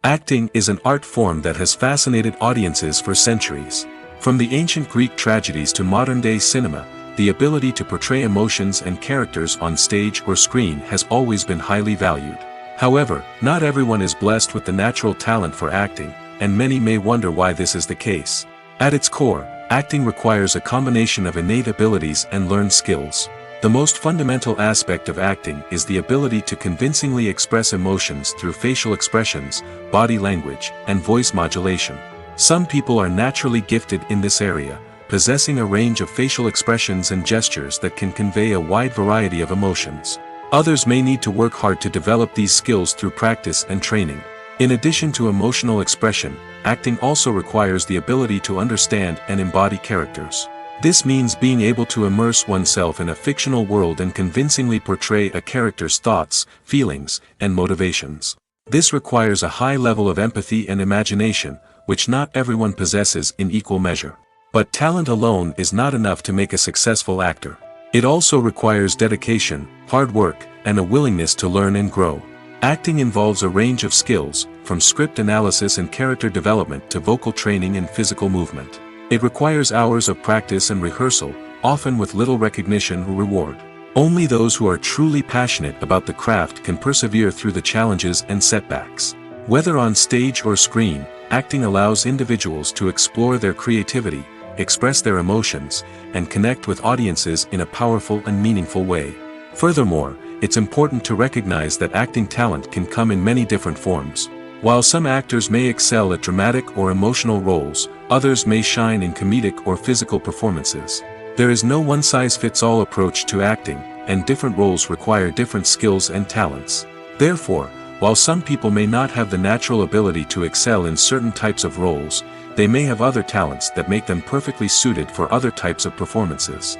Acting is an art form that has fascinated audiences for centuries. From the ancient Greek tragedies to modern-day cinema, the ability to portray emotions and characters on stage or screen has always been highly valued. However, not everyone is blessed with the natural talent for acting, and many may wonder why this is the case. At its core, acting requires a combination of innate abilities and learned skills. The most fundamental aspect of acting is the ability to convincingly express emotions through facial expressions, body language, and voice modulation. Some people are naturally gifted in this area, possessing a range of facial expressions and gestures that can convey a wide variety of emotions. Others may need to work hard to develop these skills through practice and training. In addition to emotional expression, acting also requires the ability to understand and embody characters. This means being able to immerse oneself in a fictional world and convincingly portray a character's thoughts, feelings, and motivations. This requires a high level of empathy and imagination, which not everyone possesses in equal measure. But talent alone is not enough to make a successful actor. It also requires dedication, hard work, and a willingness to learn and grow. Acting involves a range of skills, from script analysis and character development to vocal training and physical movement. It requires hours of practice and rehearsal, often with little recognition or reward. Only those who are truly passionate about the craft can persevere through the challenges and setbacks. Whether on stage or screen, acting allows individuals to explore their creativity, express their emotions, and connect with audiences in a powerful and meaningful way. Furthermore, it's important to recognize that acting talent can come in many different forms. While some actors may excel at dramatic or emotional roles, others may shine in comedic or physical performances. There is no one-size-fits-all approach to acting, and different roles require different skills and talents. Therefore, while some people may not have the natural ability to excel in certain types of roles, they may have other talents that make them perfectly suited for other types of performances.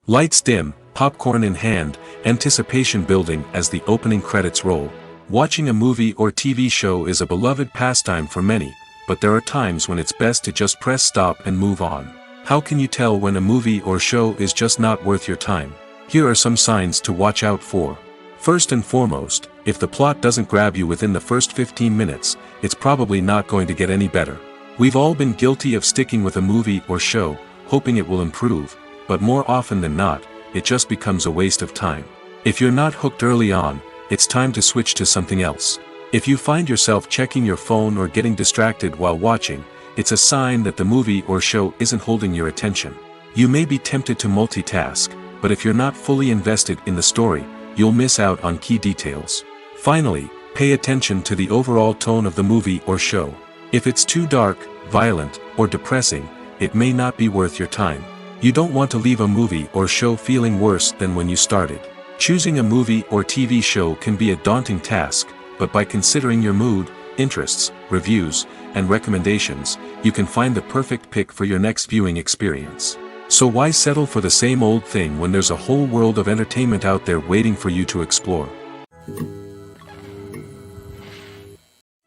Lights dim, popcorn in hand, anticipation building as the opening credits roll. Watching a movie or TV show is a beloved pastime for many, but there are times when it's best to just press stop and move on. How can you tell when a movie or show is just not worth your time? Here are some signs to watch out for. First and foremost, if the plot doesn't grab you within the first 15 minutes, it's probably not going to get any better. We've all been guilty of sticking with a movie or show, hoping it will improve, but more often than not, it just becomes a waste of time. If you're not hooked early on, it's time to switch to something else. If you find yourself checking your phone or getting distracted while watching, it's a sign that the movie or show isn't holding your attention. You may be tempted to multitask, but if you're not fully invested in the story, you'll miss out on key details. Finally, pay attention to the overall tone of the movie or show. If it's too dark, violent, or depressing, it may not be worth your time. You don't want to leave a movie or show feeling worse than when you started. Choosing a movie or TV show can be a daunting task, but by considering your mood, interests, reviews, and recommendations, you can find the perfect pick for your next viewing experience. So why settle for the same old thing when there's a whole world of entertainment out there waiting for you to explore?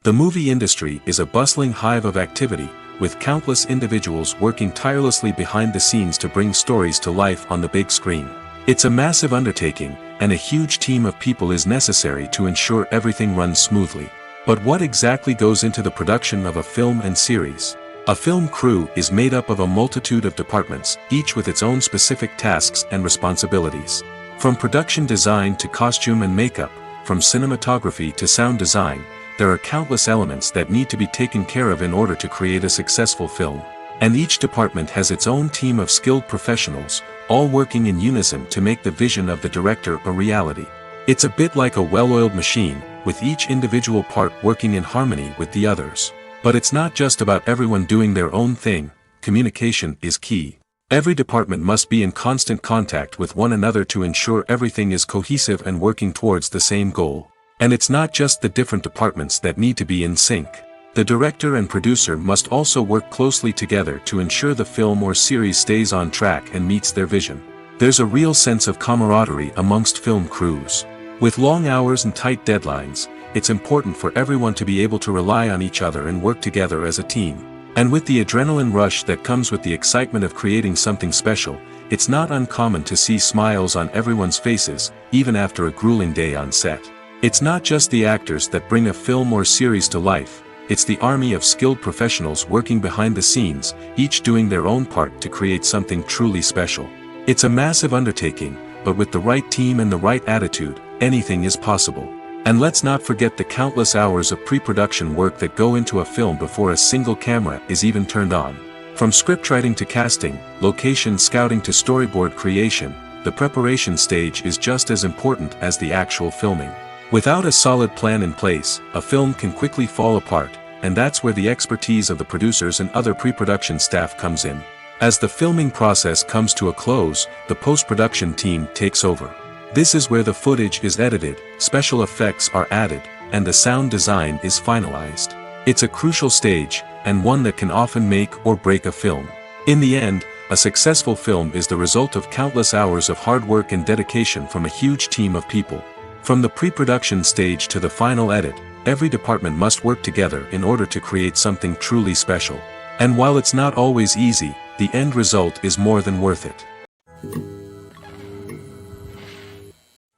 The movie industry is a bustling hive of activity, with countless individuals working tirelessly behind the scenes to bring stories to life on the big screen. It's a massive undertaking, and a huge team of people is necessary to ensure everything runs smoothly. But what exactly goes into the production of a film and series? A film crew is made up of a multitude of departments, each with its own specific tasks and responsibilities. From production design to costume and makeup, from cinematography to sound design, there are countless elements that need to be taken care of in order to create a successful film. And each department has its own team of skilled professionals, all working in unison to make the vision of the director a reality. It's a bit like a well-oiled machine, with each individual part working in harmony with the others. But it's not just about everyone doing their own thing. Communication is key. Every department must be in constant contact with one another to ensure everything is cohesive and working towards the same goal. And it's not just the different departments that need to be in sync. The director and producer must also work closely together to ensure the film or series stays on track and meets their vision. There's a real sense of camaraderie amongst film crews. With long hours and tight deadlines, it's important for everyone to be able to rely on each other and work together as a team. And with the adrenaline rush that comes with the excitement of creating something special, it's not uncommon to see smiles on everyone's faces, even after a grueling day on set. It's not just the actors that bring a film or series to life, it's the army of skilled professionals working behind the scenes, each doing their own part to create something truly special. It's a massive undertaking, but with the right team and the right attitude, anything is possible. And let's not forget the countless hours of pre-production work that go into a film before a single camera is even turned on. From scriptwriting to casting, location scouting to storyboard creation, the preparation stage is just as important as the actual filming. Without a solid plan in place, a film can quickly fall apart, and that's where the expertise of the producers and other pre-production staff comes in. As the filming process comes to a close, the post-production team takes over. This is where the footage is edited, special effects are added, and the sound design is finalized. It's a crucial stage, and one that can often make or break a film. In the end, a successful film is the result of countless hours of hard work and dedication from a huge team of people. From the pre-production stage to the final edit, every department must work together in order to create something truly special. And while it's not always easy, the end result is more than worth it.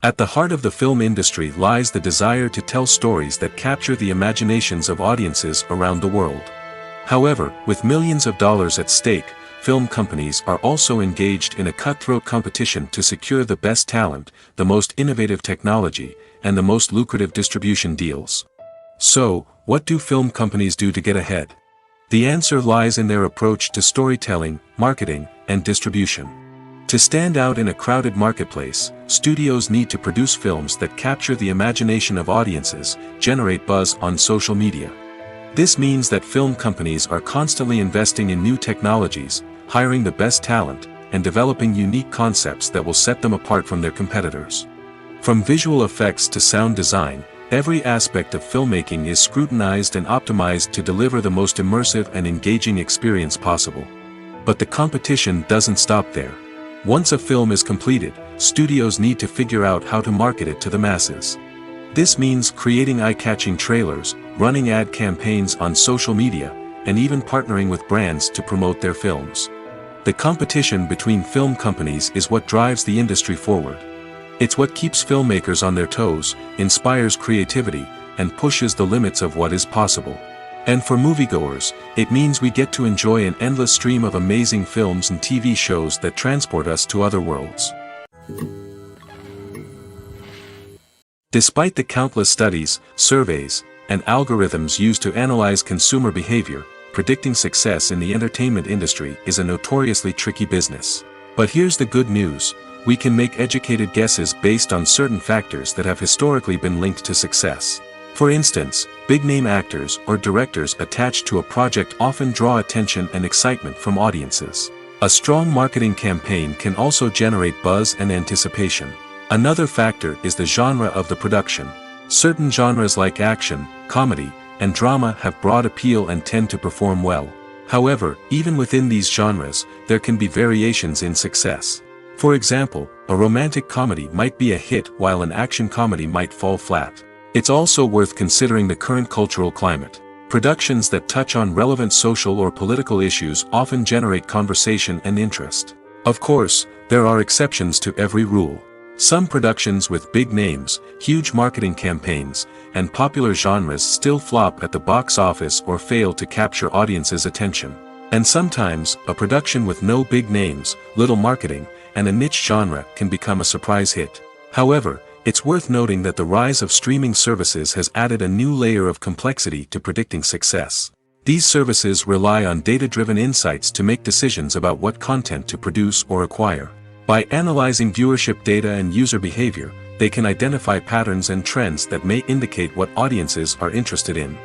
At the heart of the film industry lies the desire to tell stories that capture the imaginations of audiences around the world. However, with millions of dollars at stake, film companies are also engaged in a cutthroat competition to secure the best talent, the most innovative technology, and the most lucrative distribution deals. So, what do film companies do to get ahead? The answer lies in their approach to storytelling, marketing, and distribution. To stand out in a crowded marketplace, studios need to produce films that capture the imagination of audiences, generate buzz on social media. This means that film companies are constantly investing in new technologies, hiring the best talent, and developing unique concepts that will set them apart from their competitors. From visual effects to sound design, every aspect of filmmaking is scrutinized and optimized to deliver the most immersive and engaging experience possible. But the competition doesn't stop there. Once a film is completed, studios need to figure out how to market it to the masses. This means creating eye-catching trailers, running ad campaigns on social media, and even partnering with brands to promote their films. The competition between film companies is what drives the industry forward. It's what keeps filmmakers on their toes, inspires creativity, and pushes the limits of what is possible. And for moviegoers, it means we get to enjoy an endless stream of amazing films and TV shows that transport us to other worlds. Despite the countless studies, surveys, and algorithms used to analyze consumer behavior, predicting success in the entertainment industry is a notoriously tricky business. But here's the good news: we can make educated guesses based on certain factors that have historically been linked to success. For instance, big-name actors or directors attached to a project often draw attention and excitement from audiences. A strong marketing campaign can also generate buzz and anticipation. Another factor is the genre of the production. Certain genres like action, comedy, and drama have broad appeal and tend to perform well. However, even within these genres, there can be variations in success. For example, a romantic comedy might be a hit while an action comedy might fall flat. It's also worth considering the current cultural climate. Productions that touch on relevant social or political issues often generate conversation and interest. Of course, there are exceptions to every rule. Some productions with big names, huge marketing campaigns, and popular genres still flop at the box office or fail to capture audiences' attention. And sometimes, a production with no big names, little marketing, and a niche genre can become a surprise hit. However, it's worth noting that the rise of streaming services has added a new layer of complexity to predicting success. These services rely on data-driven insights to make decisions about what content to produce or acquire. By analyzing viewership data and user behavior, they can identify patterns and trends that may indicate what audiences are interested in.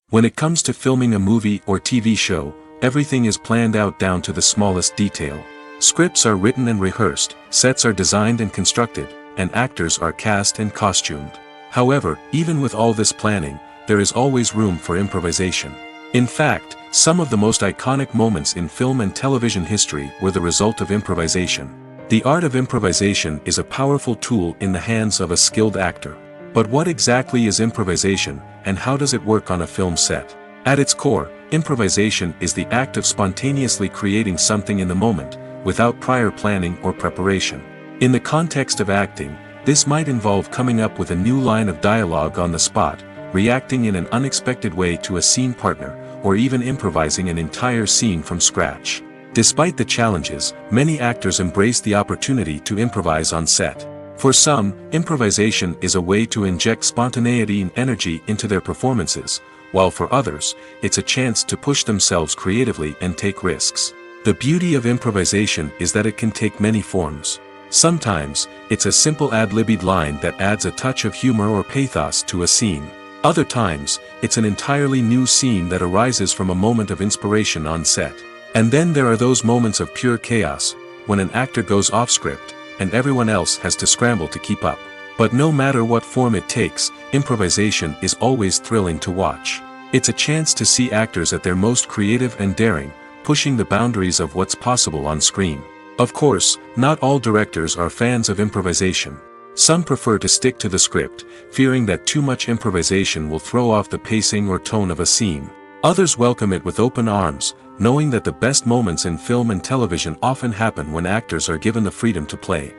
When it comes to filming a movie or TV show, everything is planned out down to the smallest detail. Scripts are written and rehearsed, sets are designed and constructed, and actors are cast and costumed. However, even with all this planning, there is always room for improvisation. In fact, some of the most iconic moments in film and television history were the result of improvisation. The art of improvisation is a powerful tool in the hands of a skilled actor. But what exactly is improvisation, and how does it work on a film set? At its core, improvisation is the act of spontaneously creating something in the moment, without prior planning or preparation. In the context of acting, this might involve coming up with a new line of dialogue on the spot, reacting in an unexpected way to a scene partner, or even improvising an entire scene from scratch. Despite the challenges, many actors embrace the opportunity to improvise on set. For some, improvisation is a way to inject spontaneity and energy into their performances, while for others, it's a chance to push themselves creatively and take risks. The beauty of improvisation is that it can take many forms. Sometimes, it's a simple ad-libbed line that adds a touch of humor or pathos to a scene. Other times, it's an entirely new scene that arises from a moment of inspiration on set. And then there are those moments of pure chaos, when an actor goes off script, and everyone else has to scramble to keep up. But no matter what form it takes, improvisation is always thrilling to watch. It's a chance to see actors at their most creative and daring, pushing the boundaries of what's possible on screen. Of course, not all directors are fans of improvisation. Some prefer to stick to the script, fearing that too much improvisation will throw off the pacing or tone of a scene. Others welcome it with open arms, knowing that the best moments in film and television often happen when actors are given the freedom to play.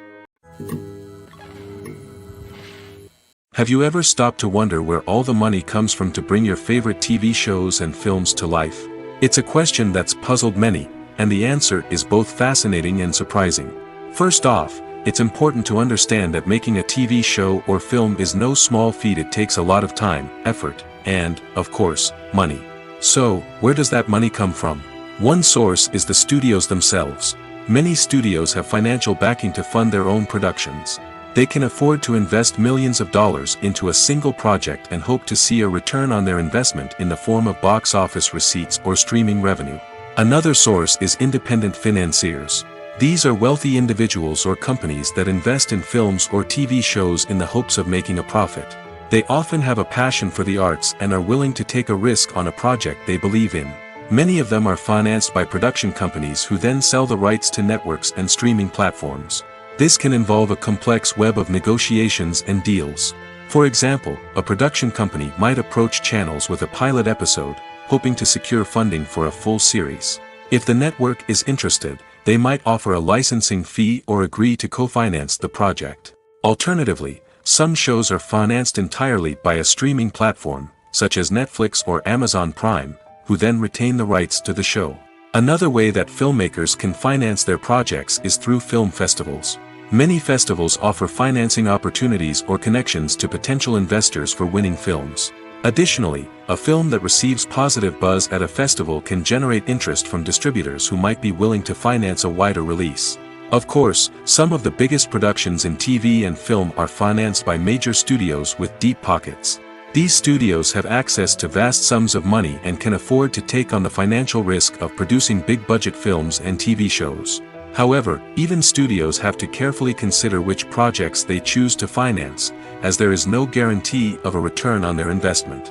Have you ever stopped to wonder where all the money comes from to bring your favorite TV shows and films to life? It's a question that's puzzled many, and the answer is both fascinating and surprising. First off, it's important to understand that making a TV show or film is no small feat. It takes a lot of time, effort, and, of course, money. So, where does that money come from? One source is the studios themselves. Many studios have financial backing to fund their own productions. They can afford to invest millions of dollars into a single project and hope to see a return on their investment in the form of box office receipts or streaming revenue. Another source is independent financiers. These are wealthy individuals or companies that invest in films or TV shows in the hopes of making a profit. They often have a passion for the arts and are willing to take a risk on a project they believe in. Many of them are financed by production companies who then sell the rights to networks and streaming platforms. This can involve a complex web of negotiations and deals. For example, a production company might approach channels with a pilot episode, hoping to secure funding for a full series. If the network is interested, they might offer a licensing fee or agree to co-finance the project. Alternatively, some shows are financed entirely by a streaming platform, such as Netflix or Amazon Prime, who then retain the rights to the show. Another way that filmmakers can finance their projects is through film festivals. Many festivals offer financing opportunities or connections to potential investors for winning films. Additionally, a film that receives positive buzz at a festival can generate interest from distributors who might be willing to finance a wider release. Of course, some of the biggest productions in TV and film are financed by major studios with deep pockets. These studios have access to vast sums of money and can afford to take on the financial risk of producing big-budget films and TV shows. However, even studios have to carefully consider which projects they choose to finance, as there is no guarantee of a return on their investment.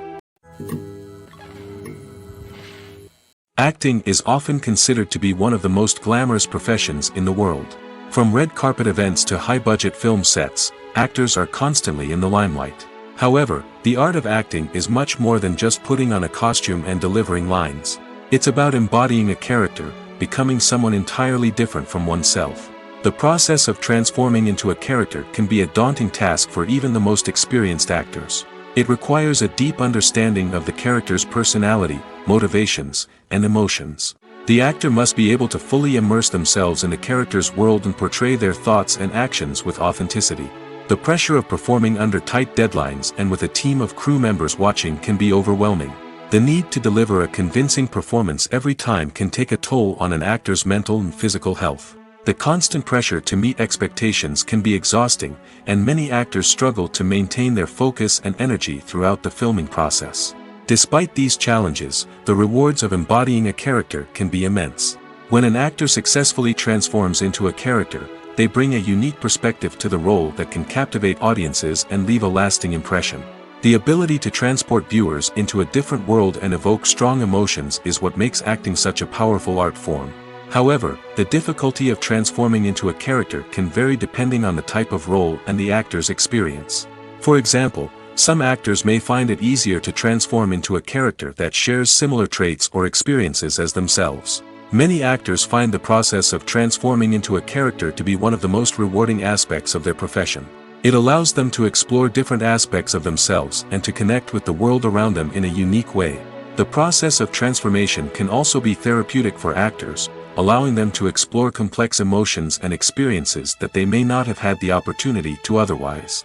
Acting is often considered to be one of the most glamorous professions in the world. From red carpet events to high-budget film sets, actors are constantly in the limelight. However, the art of acting is much more than just putting on a costume and delivering lines. It's about embodying a character, becoming someone entirely different from oneself. The process of transforming into a character can be a daunting task for even the most experienced actors. It requires a deep understanding of the character's personality, motivations, and emotions. The actor must be able to fully immerse themselves in the character's world and portray their thoughts and actions with authenticity. The pressure of performing under tight deadlines and with a team of crew members watching can be overwhelming. The need to deliver a convincing performance every time can take a toll on an actor's mental and physical health. The constant pressure to meet expectations can be exhausting, and many actors struggle to maintain their focus and energy throughout the filming process. Despite these challenges, the rewards of embodying a character can be immense. When an actor successfully transforms into a character, they bring a unique perspective to the role that can captivate audiences and leave a lasting impression. The ability to transport viewers into a different world and evoke strong emotions is what makes acting such a powerful art form. However, the difficulty of transforming into a character can vary depending on the type of role and the actor's experience. For example, some actors may find it easier to transform into a character that shares similar traits or experiences as themselves. Many actors find the process of transforming into a character to be one of the most rewarding aspects of their profession. It allows them to explore different aspects of themselves and to connect with the world around them in a unique way. The process of transformation can also be therapeutic for actors, allowing them to explore complex emotions and experiences that they may not have had the opportunity to otherwise.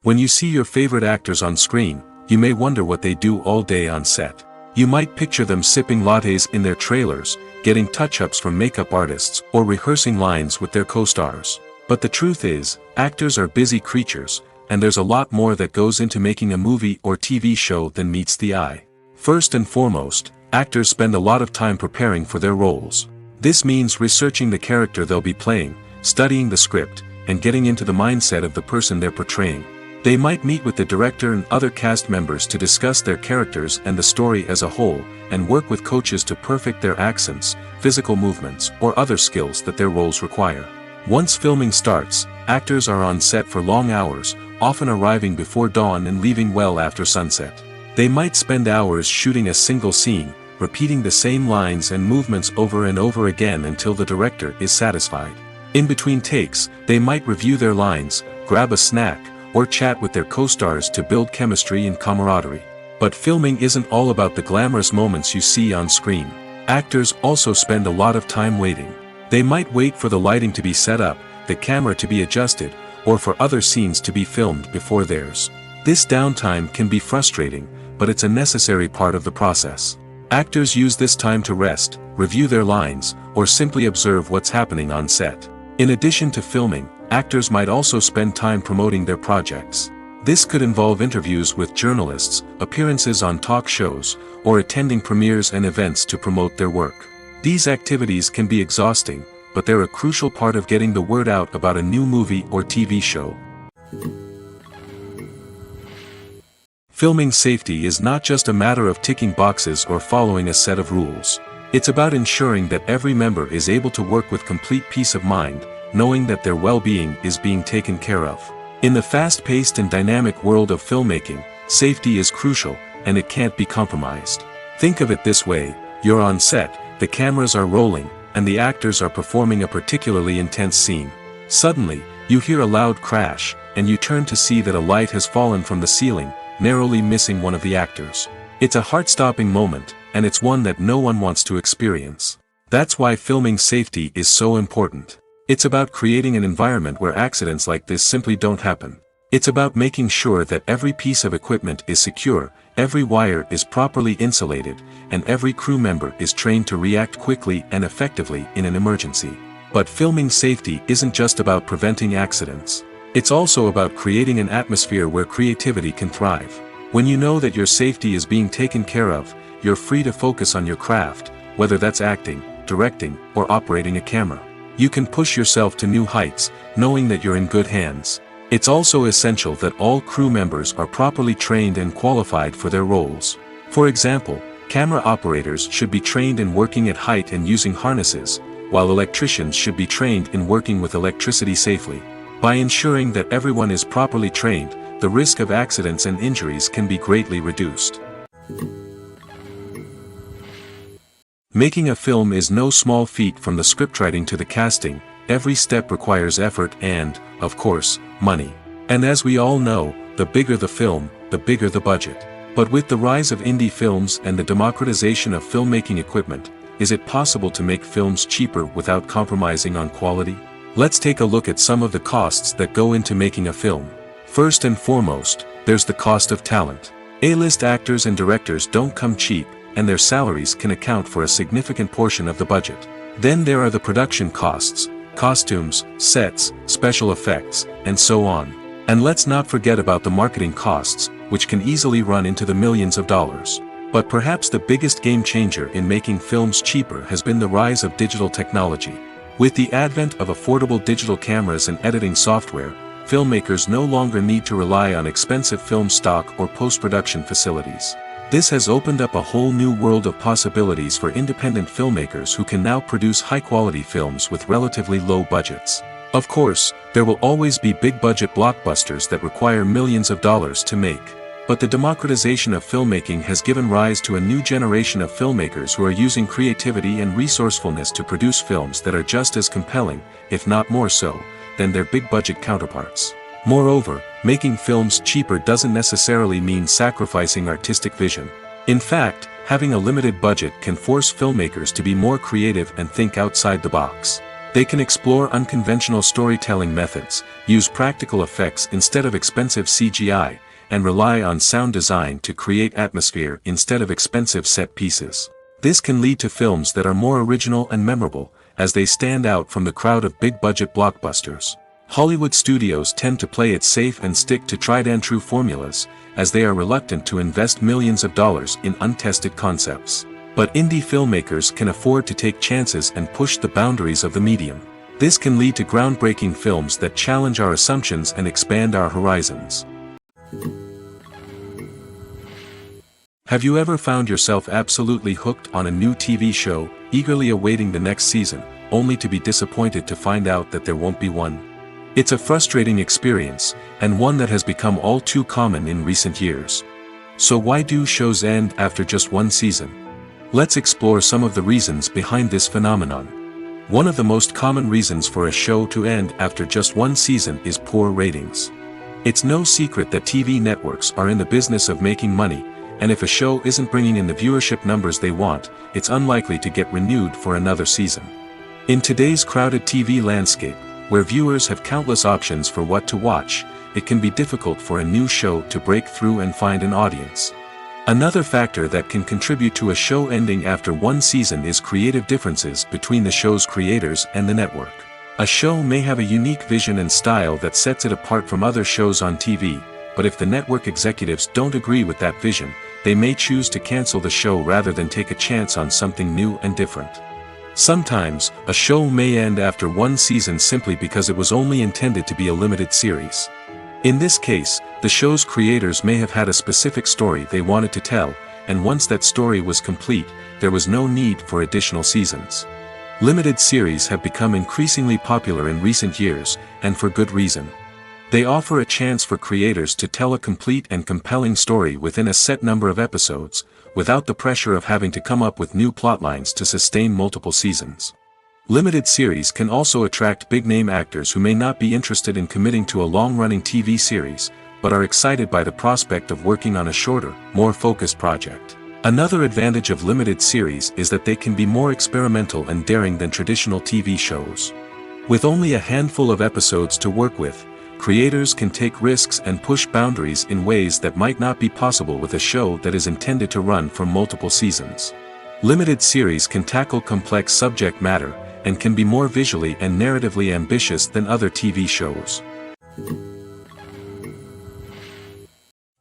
When you see your favorite actors on screen, you may wonder what they do all day on set. You might picture them sipping lattes in their trailers, getting touch-ups from makeup artists, or rehearsing lines with their co-stars. But the truth is, actors are busy creatures, and there's a lot more that goes into making a movie or TV show than meets the eye. First and foremost, actors spend a lot of time preparing for their roles. This means researching the character they'll be playing, studying the script, and getting into the mindset of the person they're portraying. They might meet with the director and other cast members to discuss their characters and the story as a whole, and work with coaches to perfect their accents, physical movements, or other skills that their roles require. Once filming starts, actors are on set for long hours, often arriving before dawn and leaving well after sunset. They might spend hours shooting a single scene, repeating the same lines and movements over and over again until the director is satisfied. In between takes, they might review their lines, grab a snack, or chat with their co-stars to build chemistry and camaraderie. But filming isn't all about the glamorous moments you see on screen. Actors also spend a lot of time waiting. They might wait for the lighting to be set up, the camera to be adjusted, or for other scenes to be filmed before theirs. This downtime can be frustrating, but it's a necessary part of the process. Actors use this time to rest, review their lines, or simply observe what's happening on set. In addition to filming, actors might also spend time promoting their projects. This could involve interviews with journalists, appearances on talk shows, or attending premieres and events to promote their work. These activities can be exhausting, but they're a crucial part of getting the word out about a new movie or TV show. Filming safety is not just a matter of ticking boxes or following a set of rules. It's about ensuring that every member is able to work with complete peace of mind, knowing that their well-being is being taken care of. In the fast-paced and dynamic world of filmmaking, safety is crucial, and it can't be compromised. Think of it this way: you're on set, the cameras are rolling, and the actors are performing a particularly intense scene. Suddenly, you hear a loud crash, and you turn to see that a light has fallen from the ceiling, narrowly missing one of the actors. It's a heart-stopping moment, and it's one that no one wants to experience. That's why filming safety is so important. It's about creating an environment where accidents like this simply don't happen. It's about making sure that every piece of equipment is secure, every wire is properly insulated, and every crew member is trained to react quickly and effectively in an emergency. But filming safety isn't just about preventing accidents. It's also about creating an atmosphere where creativity can thrive. When you know that your safety is being taken care of, you're free to focus on your craft, whether that's acting, directing, or operating a camera. You can push yourself to new heights, knowing that you're in good hands. It's also essential that all crew members are properly trained and qualified for their roles. For example, camera operators should be trained in working at height and using harnesses, while electricians should be trained in working with electricity safely. By ensuring that everyone is properly trained, the risk of accidents and injuries can be greatly reduced. Making a film is no small feat. From the scriptwriting to the casting, every step requires effort and, of course, money. And as we all know, the bigger the film, the bigger the budget. But with the rise of indie films and the democratization of filmmaking equipment, is it possible to make films cheaper without compromising on quality? Let's take a look at some of the costs that go into making a film. First and foremost, there's the cost of talent. A-list actors and directors don't come cheap, and their salaries can account for a significant portion of the budget. Then there are the production costs, costumes, sets, special effects, and so on. And let's not forget about the marketing costs, which can easily run into the millions of dollars. But perhaps the biggest game changer in making films cheaper has been the rise of digital technology. With the advent of affordable digital cameras and editing software, filmmakers no longer need to rely on expensive film stock or post-production facilities. This has opened up a whole new world of possibilities for independent filmmakers who can now produce high-quality films with relatively low budgets. Of course, there will always be big-budget blockbusters that require millions of dollars to make. But the democratization of filmmaking has given rise to a new generation of filmmakers who are using creativity and resourcefulness to produce films that are just as compelling, if not more so, than their big-budget counterparts. Moreover, making films cheaper doesn't necessarily mean sacrificing artistic vision. In fact, having a limited budget can force filmmakers to be more creative and think outside the box. They can explore unconventional storytelling methods, use practical effects instead of expensive CGI, and rely on sound design to create atmosphere instead of expensive set pieces. This can lead to films that are more original and memorable, as they stand out from the crowd of big-budget blockbusters. Hollywood studios tend to play it safe and stick to tried-and-true formulas, as they are reluctant to invest millions of dollars in untested concepts. But indie filmmakers can afford to take chances and push the boundaries of the medium. This can lead to groundbreaking films that challenge our assumptions and expand our horizons. Have you ever found yourself absolutely hooked on a new TV show, eagerly awaiting the next season, only to be disappointed to find out that there won't be one? It's a frustrating experience, and one that has become all too common in recent years. So why do shows end after just one season? Let's explore some of the reasons behind this phenomenon. One of the most common reasons for a show to end after just one season is poor ratings. It's no secret that TV networks are in the business of making money, and if a show isn't bringing in the viewership numbers they want, it's unlikely to get renewed for another season. In today's crowded TV landscape, where viewers have countless options for what to watch, it can be difficult for a new show to break through and find an audience. Another factor that can contribute to a show ending after one season is creative differences between the show's creators and the network. A show may have a unique vision and style that sets it apart from other shows on TV, but if the network executives don't agree with that vision, they may choose to cancel the show rather than take a chance on something new and different. Sometimes, a show may end after one season simply because it was only intended to be a limited series. In this case, the show's creators may have had a specific story they wanted to tell, and once that story was complete, there was no need for additional seasons. Limited series have become increasingly popular in recent years, and for good reason. They offer a chance for creators to tell a complete and compelling story within a set number of episodes, without the pressure of having to come up with new plotlines to sustain multiple seasons. Limited series can also attract big-name actors who may not be interested in committing to a long-running TV series, but are excited by the prospect of working on a shorter, more focused project. Another advantage of limited series is that they can be more experimental and daring than traditional TV shows. With only a handful of episodes to work with, creators can take risks and push boundaries in ways that might not be possible with a show that is intended to run for multiple seasons. Limited series can tackle complex subject matter, and can be more visually and narratively ambitious than other TV shows.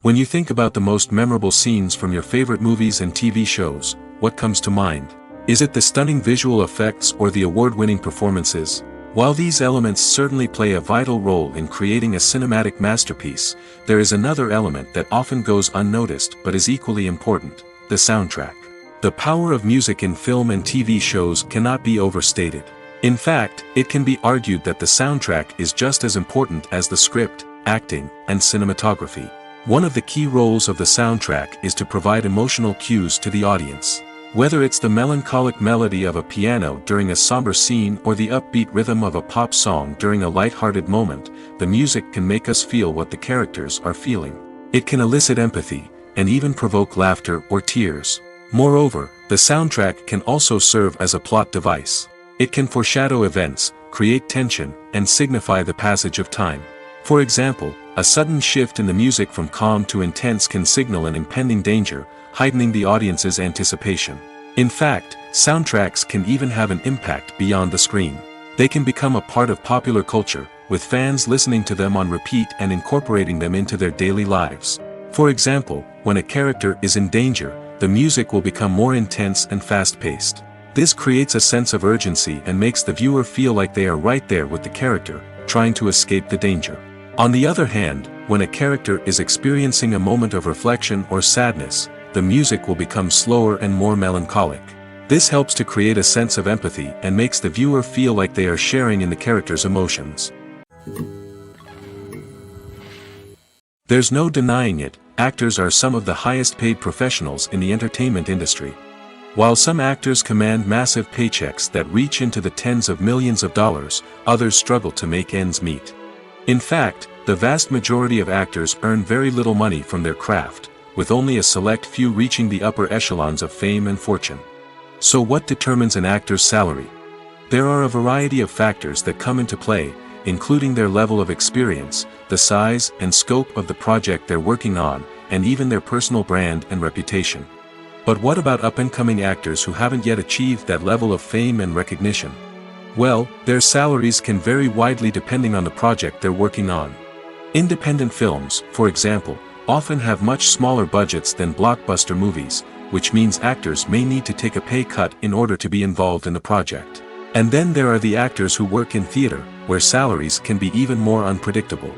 When you think about the most memorable scenes from your favorite movies and TV shows, what comes to mind? Is it the stunning visual effects or the award-winning performances? While these elements certainly play a vital role in creating a cinematic masterpiece, there is another element that often goes unnoticed but is equally important: the soundtrack. The power of music in film and TV shows cannot be overstated. In fact, it can be argued that the soundtrack is just as important as the script, acting, and cinematography. One of the key roles of the soundtrack is to provide emotional cues to the audience. Whether it's the melancholic melody of a piano during a somber scene or the upbeat rhythm of a pop song during a light-hearted moment, the music can make us feel what the characters are feeling. It can elicit empathy, and even provoke laughter or tears. Moreover, the soundtrack can also serve as a plot device. It can foreshadow events, create tension, and signify the passage of time. For example, a sudden shift in the music from calm to intense can signal an impending danger, heightening the audience's anticipation. In fact, soundtracks can even have an impact beyond the screen. They can become a part of popular culture, with fans listening to them on repeat and incorporating them into their daily lives. For example, when a character is in danger, the music will become more intense and fast-paced. This creates a sense of urgency and makes the viewer feel like they are right there with the character, trying to escape the danger. On the other hand, when a character is experiencing a moment of reflection or sadness, the music will become slower and more melancholic. This helps to create a sense of empathy and makes the viewer feel like they are sharing in the character's emotions. There's no denying it, actors are some of the highest paid professionals in the entertainment industry. While some actors command massive paychecks that reach into the tens of millions of dollars, others struggle to make ends meet. In fact, the vast majority of actors earn very little money from their craft, with only a select few reaching the upper echelons of fame and fortune. So what determines an actor's salary? There are a variety of factors that come into play, including their level of experience, the size and scope of the project they're working on, and even their personal brand and reputation. But what about up-and-coming actors who haven't yet achieved that level of fame and recognition? Well, their salaries can vary widely depending on the project they're working on. Independent films, for example, often have much smaller budgets than blockbuster movies, which means actors may need to take a pay cut in order to be involved in the project. And then there are the actors who work in theater, where salaries can be even more unpredictable.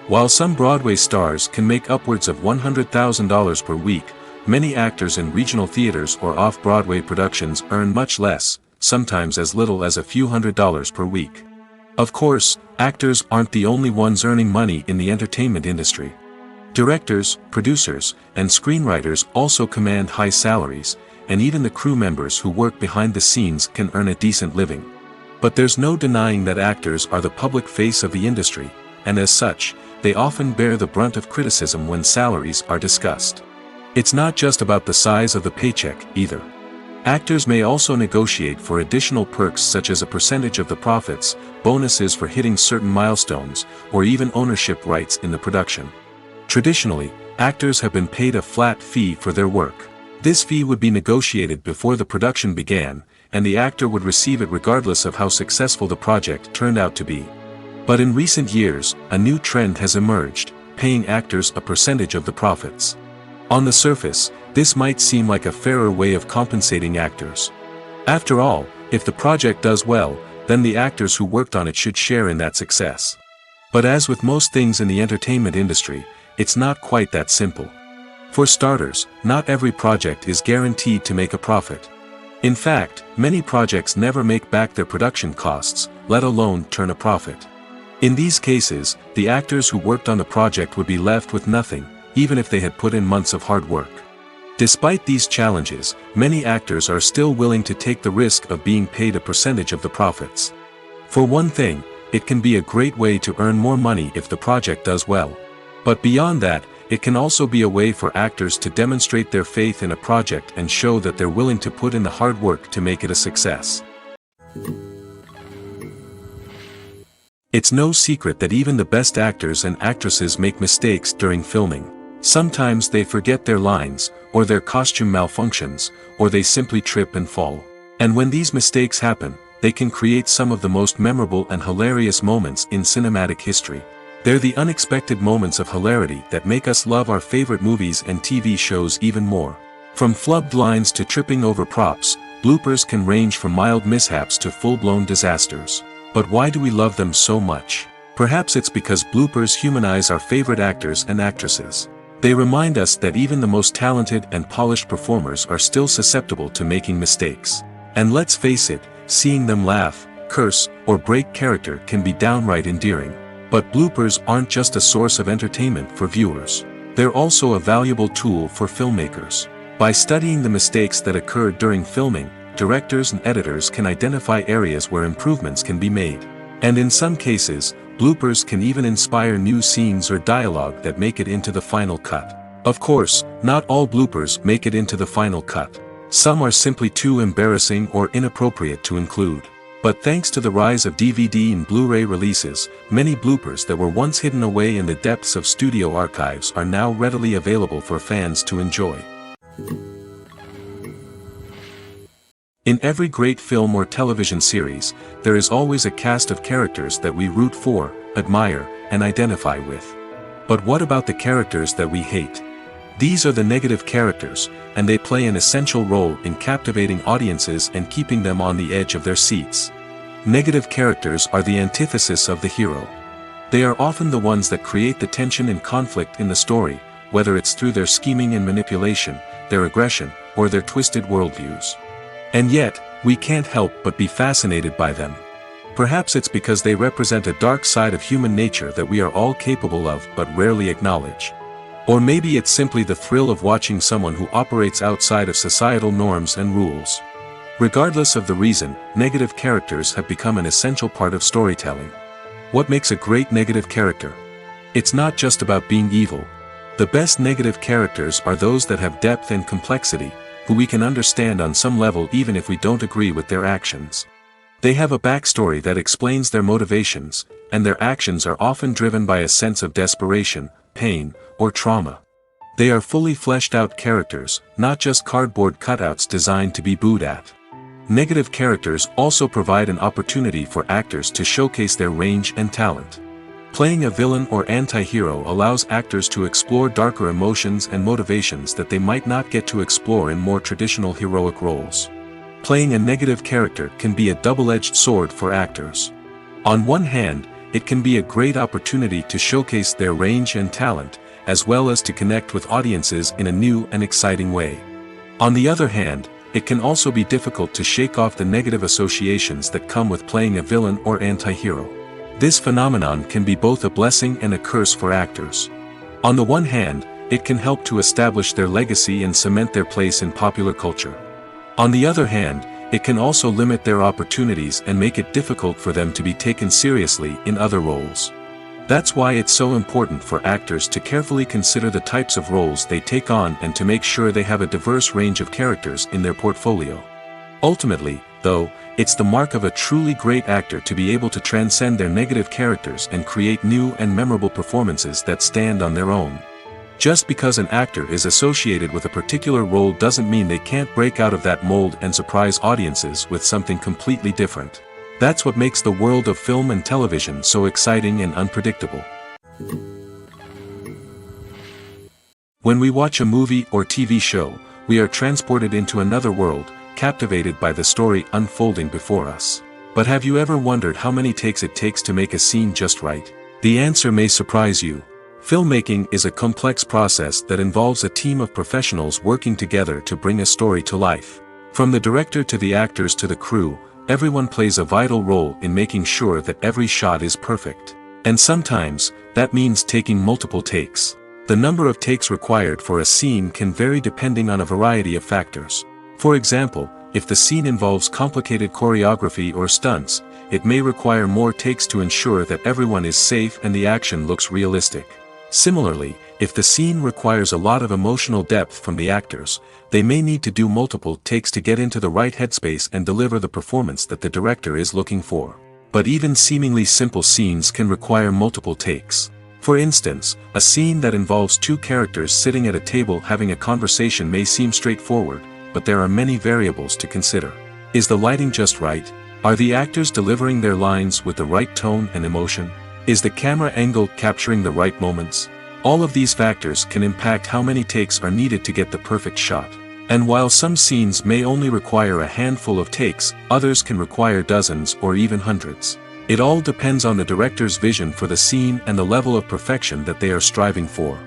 While some Broadway stars can make upwards of $100,000 per week, many actors in regional theaters or off-Broadway productions earn much less, sometimes as little as a few $100s per week. Of course, actors aren't the only ones earning money in the entertainment industry. Directors, producers, and screenwriters also command high salaries, and even the crew members who work behind the scenes can earn a decent living. But there's no denying that actors are the public face of the industry, and as such, they often bear the brunt of criticism when salaries are discussed. It's not just about the size of the paycheck, either. Actors may also negotiate for additional perks such as a percentage of the profits, bonuses for hitting certain milestones, or even ownership rights in the production. Traditionally, actors have been paid a flat fee for their work. This fee would be negotiated before the production began, and the actor would receive it regardless of how successful the project turned out to be. But in recent years, a new trend has emerged, paying actors a percentage of the profits. On the surface, this might seem like a fairer way of compensating actors. After all, if the project does well, then the actors who worked on it should share in that success. But as with most things in the entertainment industry, it's not quite that simple. For starters, not every project is guaranteed to make a profit. In fact, many projects never make back their production costs, let alone turn a profit. In these cases, the actors who worked on the project would be left with nothing, even if they had put in months of hard work. Despite these challenges, many actors are still willing to take the risk of being paid a percentage of the profits. For one thing, it can be a great way to earn more money if the project does well. But beyond that, it can also be a way for actors to demonstrate their faith in a project and show that they're willing to put in the hard work to make it a success. It's no secret that even the best actors and actresses make mistakes during filming. Sometimes they forget their lines, or their costume malfunctions, or they simply trip and fall. And when these mistakes happen, they can create some of the most memorable and hilarious moments in cinematic history. They're the unexpected moments of hilarity that make us love our favorite movies and TV shows even more. From flubbed lines to tripping over props, bloopers can range from mild mishaps to full-blown disasters. But why do we love them so much? Perhaps it's because bloopers humanize our favorite actors and actresses. They remind us that even the most talented and polished performers are still susceptible to making mistakes. And let's face it, seeing them laugh, curse, or break character can be downright endearing. But bloopers aren't just a source of entertainment for viewers. They're also a valuable tool for filmmakers. By studying the mistakes that occurred during filming, directors and editors can identify areas where improvements can be made. And in some cases, bloopers can even inspire new scenes or dialogue that make it into the final cut. Of course, not all bloopers make it into the final cut. Some are simply too embarrassing or inappropriate to include. But thanks to the rise of DVD and Blu-ray releases, many bloopers that were once hidden away in the depths of studio archives are now readily available for fans to enjoy. In every great film or television series, there is always a cast of characters that we root for, admire, and identify with. But what about the characters that we hate? These are the negative characters, and they play an essential role in captivating audiences and keeping them on the edge of their seats. Negative characters are the antithesis of the hero. They are often the ones that create the tension and conflict in the story, whether it's through their scheming and manipulation, their aggression, or their twisted worldviews. And yet, we can't help but be fascinated by them. Perhaps it's because they represent a dark side of human nature that we are all capable of but rarely acknowledge. Or maybe it's simply the thrill of watching someone who operates outside of societal norms and rules. Regardless of the reason, negative characters have become an essential part of storytelling. What makes a great negative character? It's not just about being evil. The best negative characters are those that have depth and complexity, who we can understand on some level even if we don't agree with their actions. They have a backstory that explains their motivations, and their actions are often driven by a sense of desperation, pain, or trauma. They are fully fleshed out characters, not just cardboard cutouts designed to be booed at. Negative characters also provide an opportunity for actors to showcase their range and talent. Playing a villain or anti-hero allows actors to explore darker emotions and motivations that they might not get to explore in more traditional heroic roles. Playing a negative character can be a double-edged sword for actors. On one hand, it can be a great opportunity to showcase their range and talent, as well as to connect with audiences in a new and exciting way. On the other hand, it can also be difficult to shake off the negative associations that come with playing a villain or anti-hero. This phenomenon can be both a blessing and a curse for actors. On the one hand, it can help to establish their legacy and cement their place in popular culture. On the other hand, it can also limit their opportunities and make it difficult for them to be taken seriously in other roles. That's why it's so important for actors to carefully consider the types of roles they take on and to make sure they have a diverse range of characters in their portfolio. Ultimately, though, it's the mark of a truly great actor to be able to transcend their negative characters and create new and memorable performances that stand on their own. Just because an actor is associated with a particular role doesn't mean they can't break out of that mold and surprise audiences with something completely different. That's what makes the world of film and television so exciting and unpredictable. When we watch a movie or TV show, we are transported into another world, captivated by the story unfolding before us. But have you ever wondered how many takes it takes to make a scene just right? The answer may surprise you. Filmmaking is a complex process that involves a team of professionals working together to bring a story to life. From the director to the actors to the crew, everyone plays a vital role in making sure that every shot is perfect. And sometimes, that means taking multiple takes. The number of takes required for a scene can vary depending on a variety of factors. For example, if the scene involves complicated choreography or stunts, it may require more takes to ensure that everyone is safe and the action looks realistic. Similarly, If the scene requires a lot of emotional depth from the actors, they may need to do multiple takes to get into the right headspace and deliver the performance that the director is looking for. But even seemingly simple scenes can require multiple takes. For instance, a scene that involves two characters sitting at a table having a conversation may seem straightforward, but there are many variables to consider. Is the lighting just right? Are the actors delivering their lines with the right tone and emotion? Is the camera angle capturing the right moments? All of these factors can impact how many takes are needed to get the perfect shot. And while some scenes may only require a handful of takes, others can require dozens or even hundreds. It all depends on the director's vision for the scene and the level of perfection that they are striving for.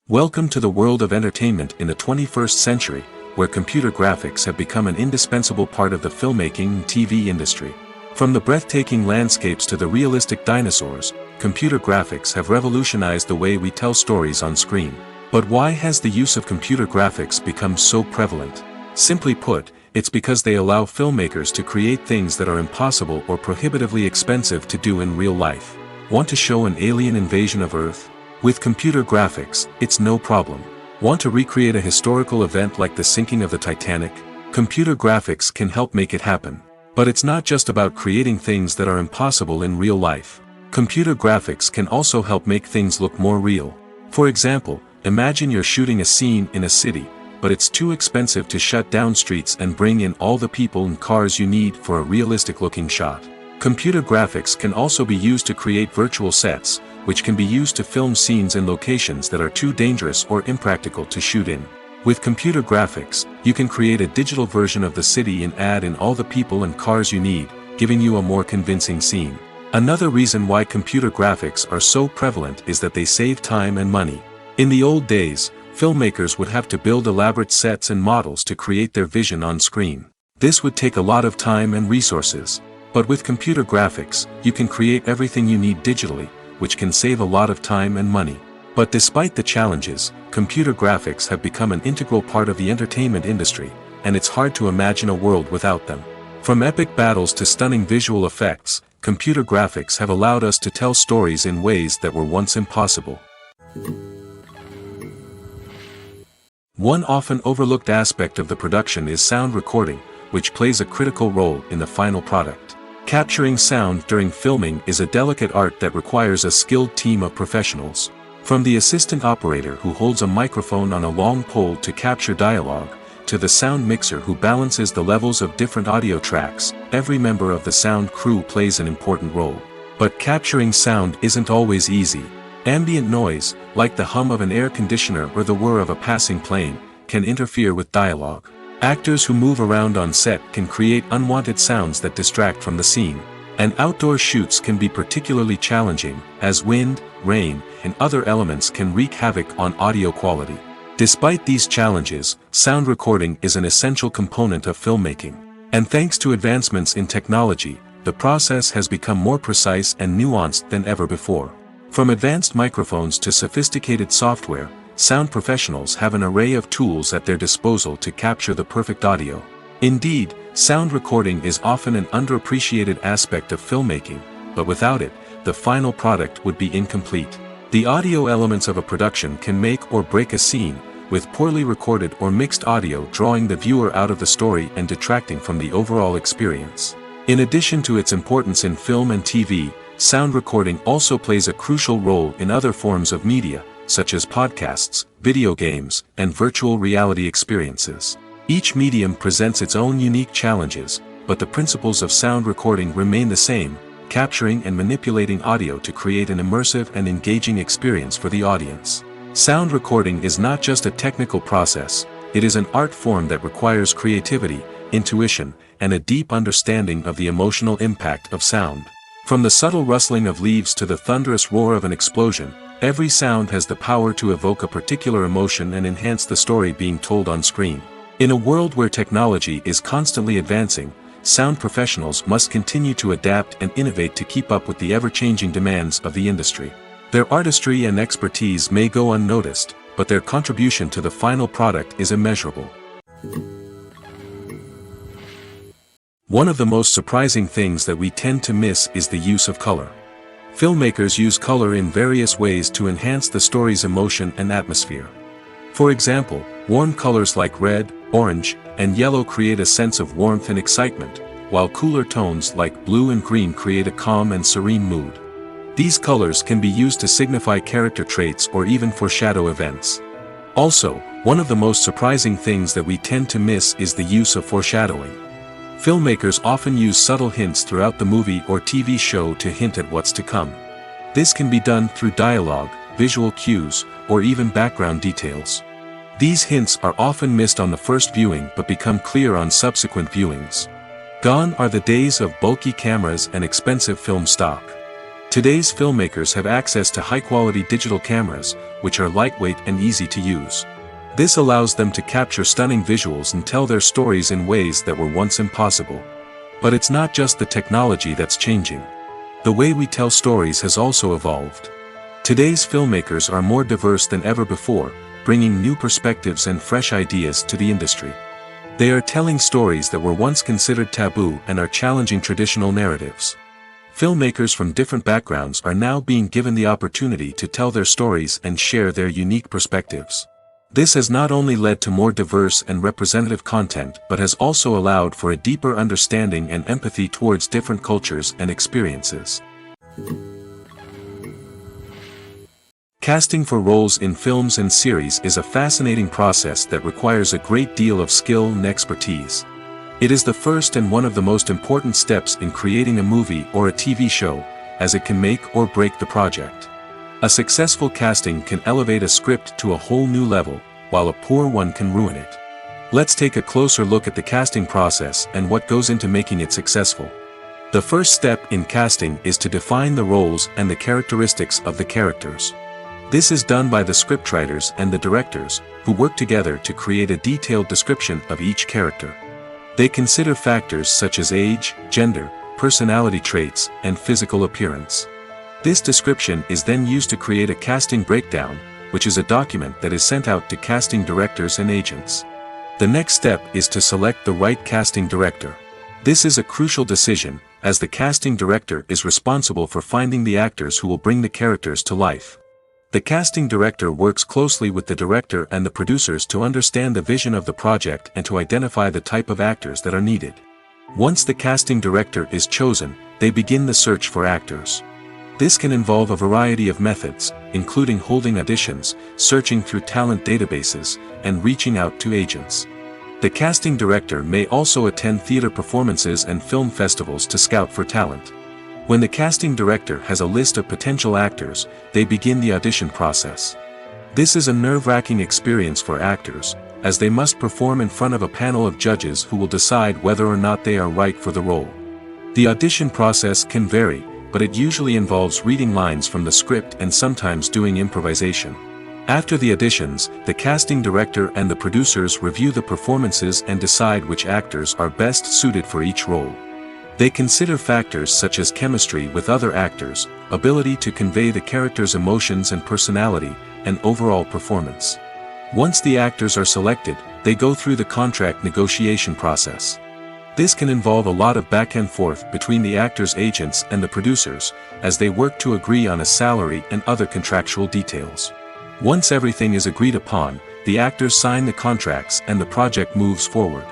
Welcome to the world of entertainment in the 21st century, where computer graphics have become an indispensable part of the filmmaking and TV industry. From the breathtaking landscapes to the realistic dinosaurs, computer graphics have revolutionized the way we tell stories on screen. But why has the use of computer graphics become so prevalent? Simply put, it's because they allow filmmakers to create things that are impossible or prohibitively expensive to do in real life. Want to show an alien invasion of Earth? With computer graphics, it's no problem. Want to recreate a historical event like the sinking of the Titanic? Computer graphics can help make it happen. But it's not just about creating things that are impossible in real life. Computer graphics can also help make things look more real. For example, imagine you're shooting a scene in a city, but it's too expensive to shut down streets and bring in all the people and cars you need for a realistic-looking shot. Computer graphics can also be used to create virtual sets, which can be used to film scenes in locations that are too dangerous or impractical to shoot in. With computer graphics, you can create a digital version of the city and add in all the people and cars you need, giving you a more convincing scene. Another reason why computer graphics are so prevalent is that they save time and money. In the old days, filmmakers would have to build elaborate sets and models to create their vision on screen. This would take a lot of time and resources. But with computer graphics, you can create everything you need digitally, which can save a lot of time and money. But despite the challenges, computer graphics have become an integral part of the entertainment industry, and it's hard to imagine a world without them. From epic battles to stunning visual effects, computer graphics have allowed us to tell stories in ways that were once impossible. One often overlooked aspect of the production is sound recording, which plays a critical role in the final product. Capturing sound during filming is a delicate art that requires a skilled team of professionals. From the assistant operator who holds a microphone on a long pole to capture dialogue, to the sound mixer who balances the levels of different audio tracks, every member of the sound crew plays an important role. But capturing sound isn't always easy. Ambient noise, like the hum of an air conditioner or the whir of a passing plane, can interfere with dialogue. Actors who move around on set can create unwanted sounds that distract from the scene. And outdoor shoots can be particularly challenging, as wind, rain, and other elements can wreak havoc on audio quality. Despite these challenges, sound recording is an essential component of filmmaking. And thanks to advancements in technology, the process has become more precise and nuanced than ever before. From advanced microphones to sophisticated software, sound professionals have an array of tools at their disposal to capture the perfect audio. Indeed, sound recording is often an underappreciated aspect of filmmaking, but without it, the final product would be incomplete. The audio elements of a production can make or break a scene, with poorly recorded or mixed audio drawing the viewer out of the story and detracting from the overall experience. In addition to its importance in film and TV, sound recording also plays a crucial role in other forms of media, such as podcasts, video games, and virtual reality experiences. Each medium presents its own unique challenges, but the principles of sound recording remain the same, capturing and manipulating audio to create an immersive and engaging experience for the audience. Sound recording is not just a technical process, it is an art form that requires creativity, intuition, and a deep understanding of the emotional impact of sound. From the subtle rustling of leaves to the thunderous roar of an explosion, every sound has the power to evoke a particular emotion and enhance the story being told on screen. In a world where technology is constantly advancing, sound professionals must continue to adapt and innovate to keep up with the ever-changing demands of the industry. Their artistry and expertise may go unnoticed, but their contribution to the final product is immeasurable. One of the most surprising things that we tend to miss is the use of color. Filmmakers use color in various ways to enhance the story's emotion and atmosphere. For example, warm colors like red, orange, and yellow create a sense of warmth and excitement, while cooler tones like blue and green create a calm and serene mood. These colors can be used to signify character traits or even foreshadow events. Also, one of the most surprising things that we tend to miss is the use of foreshadowing. Filmmakers often use subtle hints throughout the movie or TV show to hint at what's to come. This can be done through dialogue, visual cues, or even background details. These hints are often missed on the first viewing but become clear on subsequent viewings. Gone are the days of bulky cameras and expensive film stock. Today's filmmakers have access to high-quality digital cameras, which are lightweight and easy to use. This allows them to capture stunning visuals and tell their stories in ways that were once impossible. But it's not just the technology that's changing. The way we tell stories has also evolved. Today's filmmakers are more diverse than ever before, bringing new perspectives and fresh ideas to the industry. They are telling stories that were once considered taboo and are challenging traditional narratives. Filmmakers from different backgrounds are now being given the opportunity to tell their stories and share their unique perspectives. This has not only led to more diverse and representative content but has also allowed for a deeper understanding and empathy towards different cultures and experiences. Casting for roles in films and series is a fascinating process that requires a great deal of skill and expertise. It is the first and one of the most important steps in creating a movie or a TV show, as it can make or break the project. A successful casting can elevate a script to a whole new level, while a poor one can ruin it. Let's take a closer look at the casting process and what goes into making it successful. The first step in casting is to define the roles and the characteristics of the characters. This is done by the scriptwriters and the directors, who work together to create a detailed description of each character. They consider factors such as age, gender, personality traits, and physical appearance. This description is then used to create a casting breakdown, which is a document that is sent out to casting directors and agents. The next step is to select the right casting director. This is a crucial decision, as the casting director is responsible for finding the actors who will bring the characters to life. The casting director works closely with the director and the producers to understand the vision of the project and to identify the type of actors that are needed. Once the casting director is chosen, they begin the search for actors. This can involve a variety of methods, including holding auditions, searching through talent databases, and reaching out to agents. The casting director may also attend theater performances and film festivals to scout for talent. When the casting director has a list of potential actors, they begin the audition process. This is a nerve-wracking experience for actors, as they must perform in front of a panel of judges who will decide whether or not they are right for the role. The audition process can vary, but it usually involves reading lines from the script and sometimes doing improvisation. After the auditions, the casting director and the producers review the performances and decide which actors are best suited for each role. They consider factors such as chemistry with other actors, ability to convey the character's emotions and personality, and overall performance. Once the actors are selected, they go through the contract negotiation process. This can involve a lot of back and forth between the actors' agents and the producers, as they work to agree on a salary and other contractual details. Once everything is agreed upon, the actors sign the contracts and the project moves forward.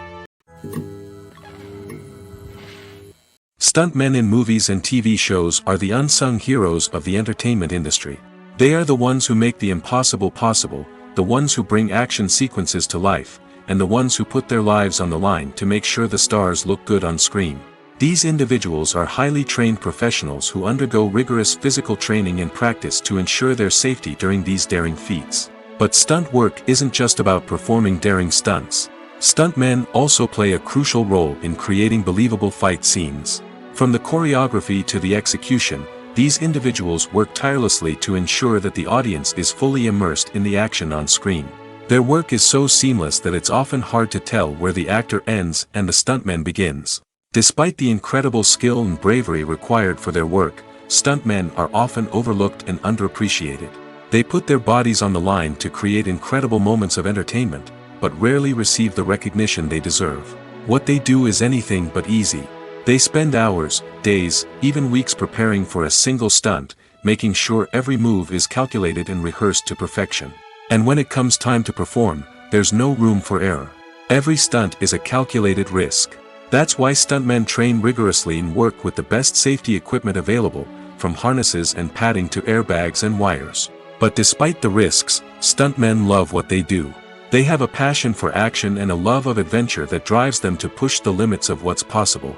Stuntmen in movies and TV shows are the unsung heroes of the entertainment industry. They are the ones who make the impossible possible, the ones who bring action sequences to life, and the ones who put their lives on the line to make sure the stars look good on screen. These individuals are highly trained professionals who undergo rigorous physical training and practice to ensure their safety during these daring feats. But stunt work isn't just about performing daring stunts. Stuntmen also play a crucial role in creating believable fight scenes. From the choreography to the execution, these individuals work tirelessly to ensure that the audience is fully immersed in the action on screen. Their work is so seamless that it's often hard to tell where the actor ends and the stuntman begins. Despite the incredible skill and bravery required for their work, stuntmen are often overlooked and underappreciated. They put their bodies on the line to create incredible moments of entertainment, but rarely receive the recognition they deserve. What they do is anything but easy. They spend hours, days, even weeks preparing for a single stunt, making sure every move is calculated and rehearsed to perfection. And when it comes time to perform, there's no room for error. Every stunt is a calculated risk. That's why stuntmen train rigorously and work with the best safety equipment available, from harnesses and padding to airbags and wires. But despite the risks, stuntmen love what they do. They have a passion for action and a love of adventure that drives them to push the limits of what's possible.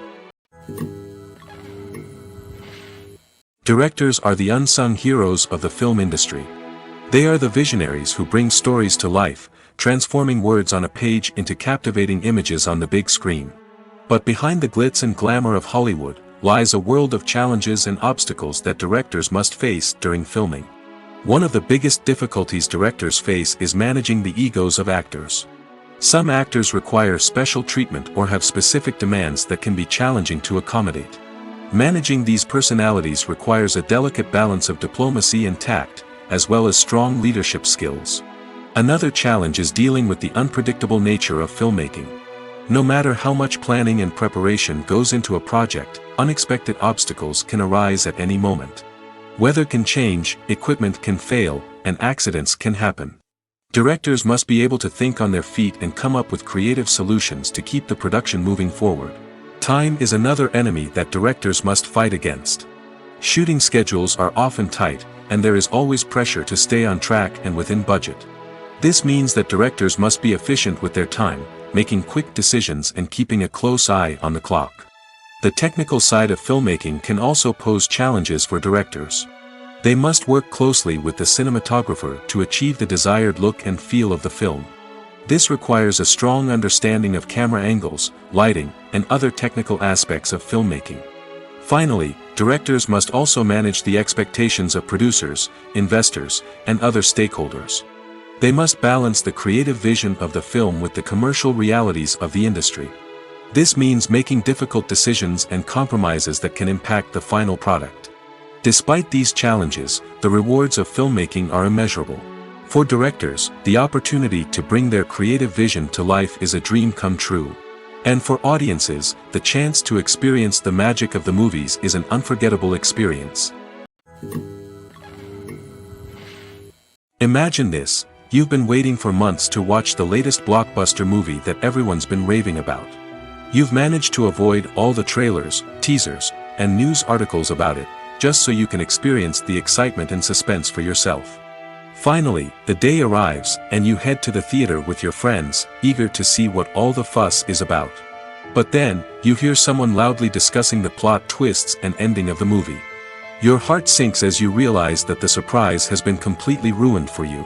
Directors are the unsung heroes of the film industry. They are the visionaries who bring stories to life, transforming words on a page into captivating images on the big screen. But behind the glitz and glamour of Hollywood, lies a world of challenges and obstacles that directors must face during filming. One of the biggest difficulties directors face is managing the egos of actors. Some actors require special treatment or have specific demands that can be challenging to accommodate. Managing these personalities requires a delicate balance of diplomacy and tact, as well as strong leadership skills. Another challenge is dealing with the unpredictable nature of filmmaking. No matter how much planning and preparation goes into a project, unexpected obstacles can arise at any moment. Weather can change, equipment can fail, and accidents can happen. Directors must be able to think on their feet and come up with creative solutions to keep the production moving forward. Time is another enemy that directors must fight against. Shooting schedules are often tight, and there is always pressure to stay on track and within budget. This means that directors must be efficient with their time, making quick decisions and keeping a close eye on the clock. The technical side of filmmaking can also pose challenges for directors. They must work closely with the cinematographer to achieve the desired look and feel of the film. This requires a strong understanding of camera angles, lighting, and other technical aspects of filmmaking. Finally, directors must also manage the expectations of producers, investors, and other stakeholders. They must balance the creative vision of the film with the commercial realities of the industry. This means making difficult decisions and compromises that can impact the final product. Despite these challenges, the rewards of filmmaking are immeasurable. For directors, the opportunity to bring their creative vision to life is a dream come true. And for audiences, the chance to experience the magic of the movies is an unforgettable experience. Imagine this: you've been waiting for months to watch the latest blockbuster movie that everyone's been raving about. You've managed to avoid all the trailers, teasers, and news articles about it, just so you can experience the excitement and suspense for yourself. Finally, the day arrives, and you head to the theater with your friends, eager to see what all the fuss is about. But then, you hear someone loudly discussing the plot twists and ending of the movie. Your heart sinks as you realize that the surprise has been completely ruined for you.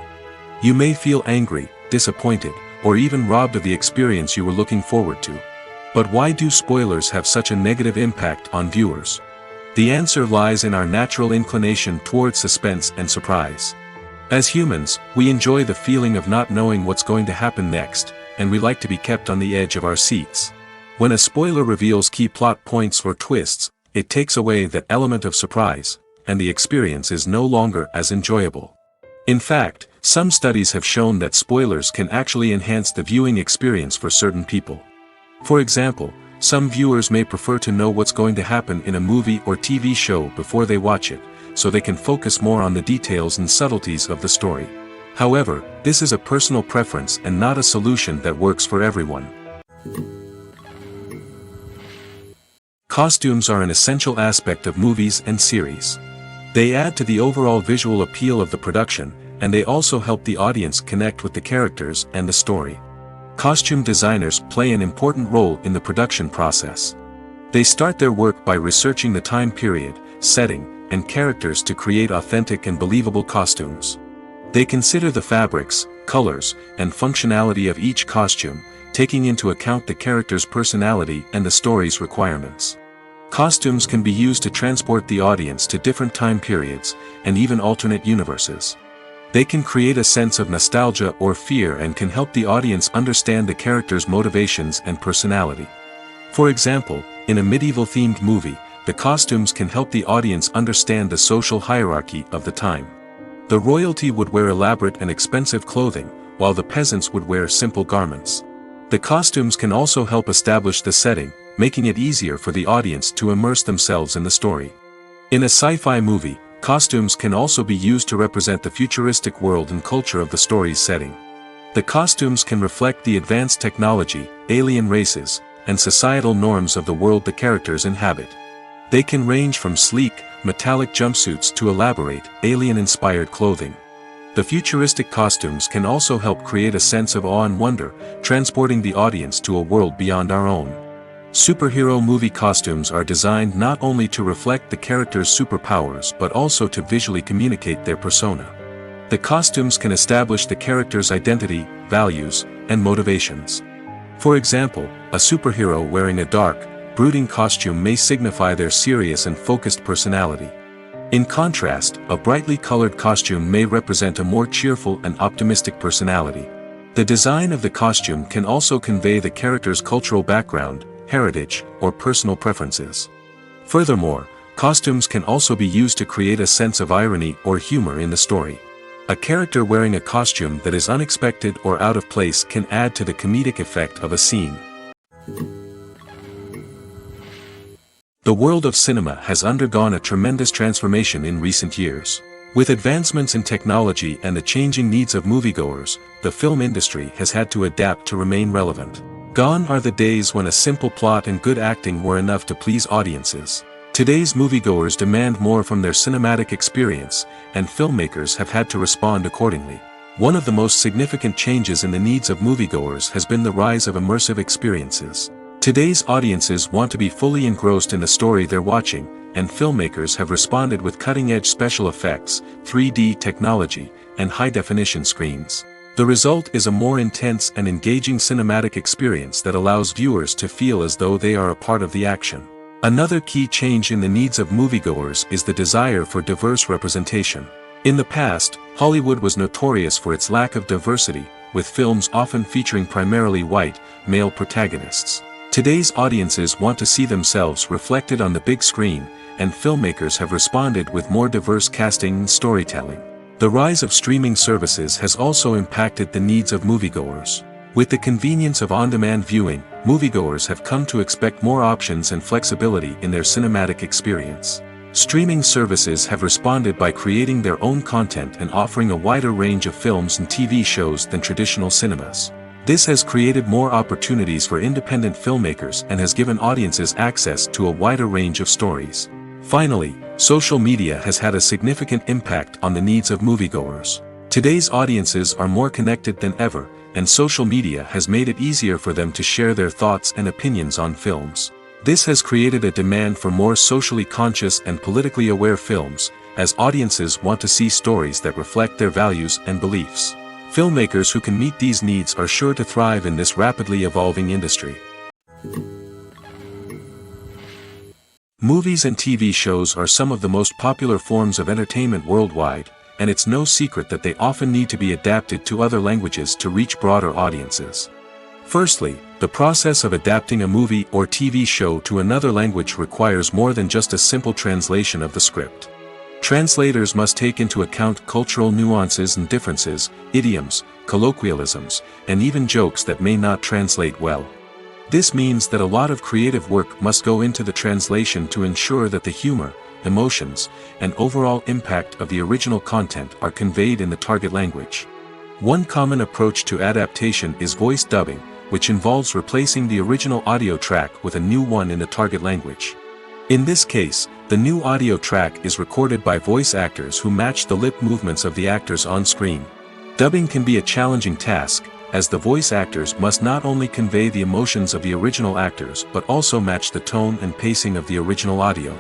You may feel angry, disappointed, or even robbed of the experience you were looking forward to. But why do spoilers have such a negative impact on viewers? The answer lies in our natural inclination toward suspense and surprise. As humans, we enjoy the feeling of not knowing what's going to happen next, and we like to be kept on the edge of our seats. When a spoiler reveals key plot points or twists, it takes away that element of surprise, and the experience is no longer as enjoyable. In fact, some studies have shown that spoilers can actually enhance the viewing experience for certain people. For example, some viewers may prefer to know what's going to happen in a movie or TV show before they watch it, so they can focus more on the details and subtleties of the story. However, this is a personal preference and not a solution that works for everyone. Costumes are an essential aspect of movies and series. They add to the overall visual appeal of the production, and they also help the audience connect with the characters and the story. Costume designers play an important role in the production process. They start their work by researching the time period, setting, and characters to create authentic and believable costumes. They consider the fabrics, colors, and functionality of each costume, taking into account the character's personality and the story's requirements. Costumes can be used to transport the audience to different time periods, and even alternate universes. They can create a sense of nostalgia or fear and can help the audience understand the character's motivations and personality. For example, in a medieval-themed movie, the costumes can help the audience understand the social hierarchy of the time. The royalty would wear elaborate and expensive clothing, while the peasants would wear simple garments. The costumes can also help establish the setting, making it easier for the audience to immerse themselves in the story. In a sci-fi movie, costumes can also be used to represent the futuristic world and culture of the story's setting. The costumes can reflect the advanced technology, alien races, and societal norms of the world the characters inhabit. They can range from sleek, metallic jumpsuits to elaborate, alien-inspired clothing. The futuristic costumes can also help create a sense of awe and wonder, transporting the audience to a world beyond our own. Superhero movie costumes are designed not only to reflect the character's superpowers but also to visually communicate their persona. The costumes can establish the character's identity, values, and motivations. For example, a superhero wearing a dark, brooding costume may signify their serious and focused personality. In contrast, a brightly colored costume may represent a more cheerful and optimistic personality. The design of the costume can also convey the character's cultural background, heritage, or personal preferences. Furthermore, costumes can also be used to create a sense of irony or humor in the story. A character wearing a costume that is unexpected or out of place can add to the comedic effect of a scene. The world of cinema has undergone a tremendous transformation in recent years. With advancements in technology and the changing needs of moviegoers, the film industry has had to adapt to remain relevant. Gone are the days when a simple plot and good acting were enough to please audiences. Today's moviegoers demand more from their cinematic experience, and filmmakers have had to respond accordingly. One of the most significant changes in the needs of moviegoers has been the rise of immersive experiences. Today's audiences want to be fully engrossed in the story they're watching, and filmmakers have responded with cutting-edge special effects, 3D technology, and high-definition screens. The result is a more intense and engaging cinematic experience that allows viewers to feel as though they are a part of the action. Another key change in the needs of moviegoers is the desire for diverse representation. In the past, Hollywood was notorious for its lack of diversity, with films often featuring primarily white, male protagonists. Today's audiences want to see themselves reflected on the big screen, and filmmakers have responded with more diverse casting and storytelling. The rise of streaming services has also impacted the needs of moviegoers. With the convenience of on-demand viewing, moviegoers have come to expect more options and flexibility in their cinematic experience. Streaming services have responded by creating their own content and offering a wider range of films and TV shows than traditional cinemas. This has created more opportunities for independent filmmakers and has given audiences access to a wider range of stories. Finally, social media has had a significant impact on the needs of moviegoers. Today's audiences are more connected than ever, and social media has made it easier for them to share their thoughts and opinions on films. This has created a demand for more socially conscious and politically aware films, as audiences want to see stories that reflect their values and beliefs. Filmmakers who can meet these needs are sure to thrive in this rapidly evolving industry. Movies and TV shows are some of the most popular forms of entertainment worldwide, and it's no secret that they often need to be adapted to other languages to reach broader audiences. Firstly, the process of adapting a movie or TV show to another language requires more than just a simple translation of the script. Translators must take into account cultural nuances and differences, idioms, colloquialisms, and even jokes that may not translate well. This means that a lot of creative work must go into the translation to ensure that the humor, emotions, and overall impact of the original content are conveyed in the target language. One common approach to adaptation is voice dubbing, which involves replacing the original audio track with a new one in the target language. In this case, the new audio track is recorded by voice actors who match the lip movements of the actors on screen. Dubbing can be a challenging task, as the voice actors must not only convey the emotions of the original actors but also match the tone and pacing of the original audio.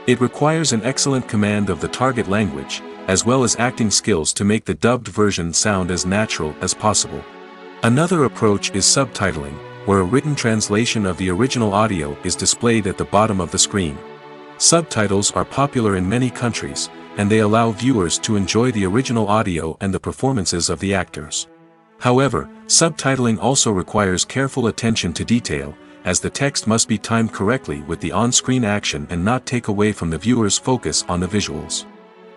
It requires an excellent command of the target language, as well as acting skills to make the dubbed version sound as natural as possible. Another approach is subtitling, where a written translation of the original audio is displayed at the bottom of the screen. Subtitles are popular in many countries, and they allow viewers to enjoy the original audio and the performances of the actors. However, subtitling also requires careful attention to detail, as the text must be timed correctly with the on-screen action and not take away from the viewer's focus on the visuals.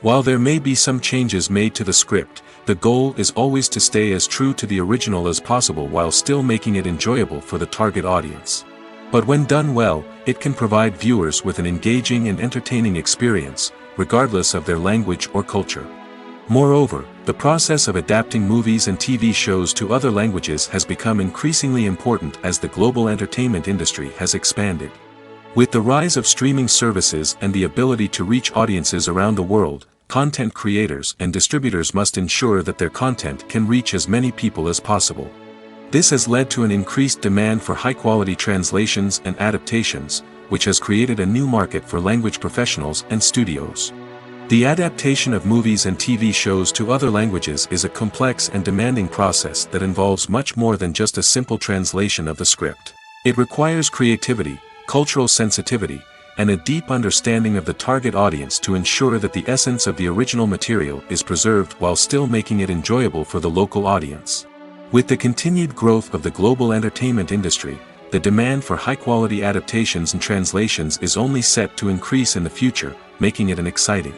While there may be some changes made to the script, the goal is always to stay as true to the original as possible while still making it enjoyable for the target audience. But when done well, it can provide viewers with an engaging and entertaining experience, regardless of their language or culture. Moreover, the process of adapting movies and TV shows to other languages has become increasingly important as the global entertainment industry has expanded. With the rise of streaming services and the ability to reach audiences around the world, content creators and distributors must ensure that their content can reach as many people as possible. This has led to an increased demand for high-quality translations and adaptations, which has created a new market for language professionals and studios. The adaptation of movies and TV shows to other languages is a complex and demanding process that involves much more than just a simple translation of the script. It requires creativity, cultural sensitivity, and a deep understanding of the target audience to ensure that the essence of the original material is preserved while still making it enjoyable for the local audience. With the continued growth of the global entertainment industry, the demand for high-quality adaptations and translations is only set to increase in the future, making it an exciting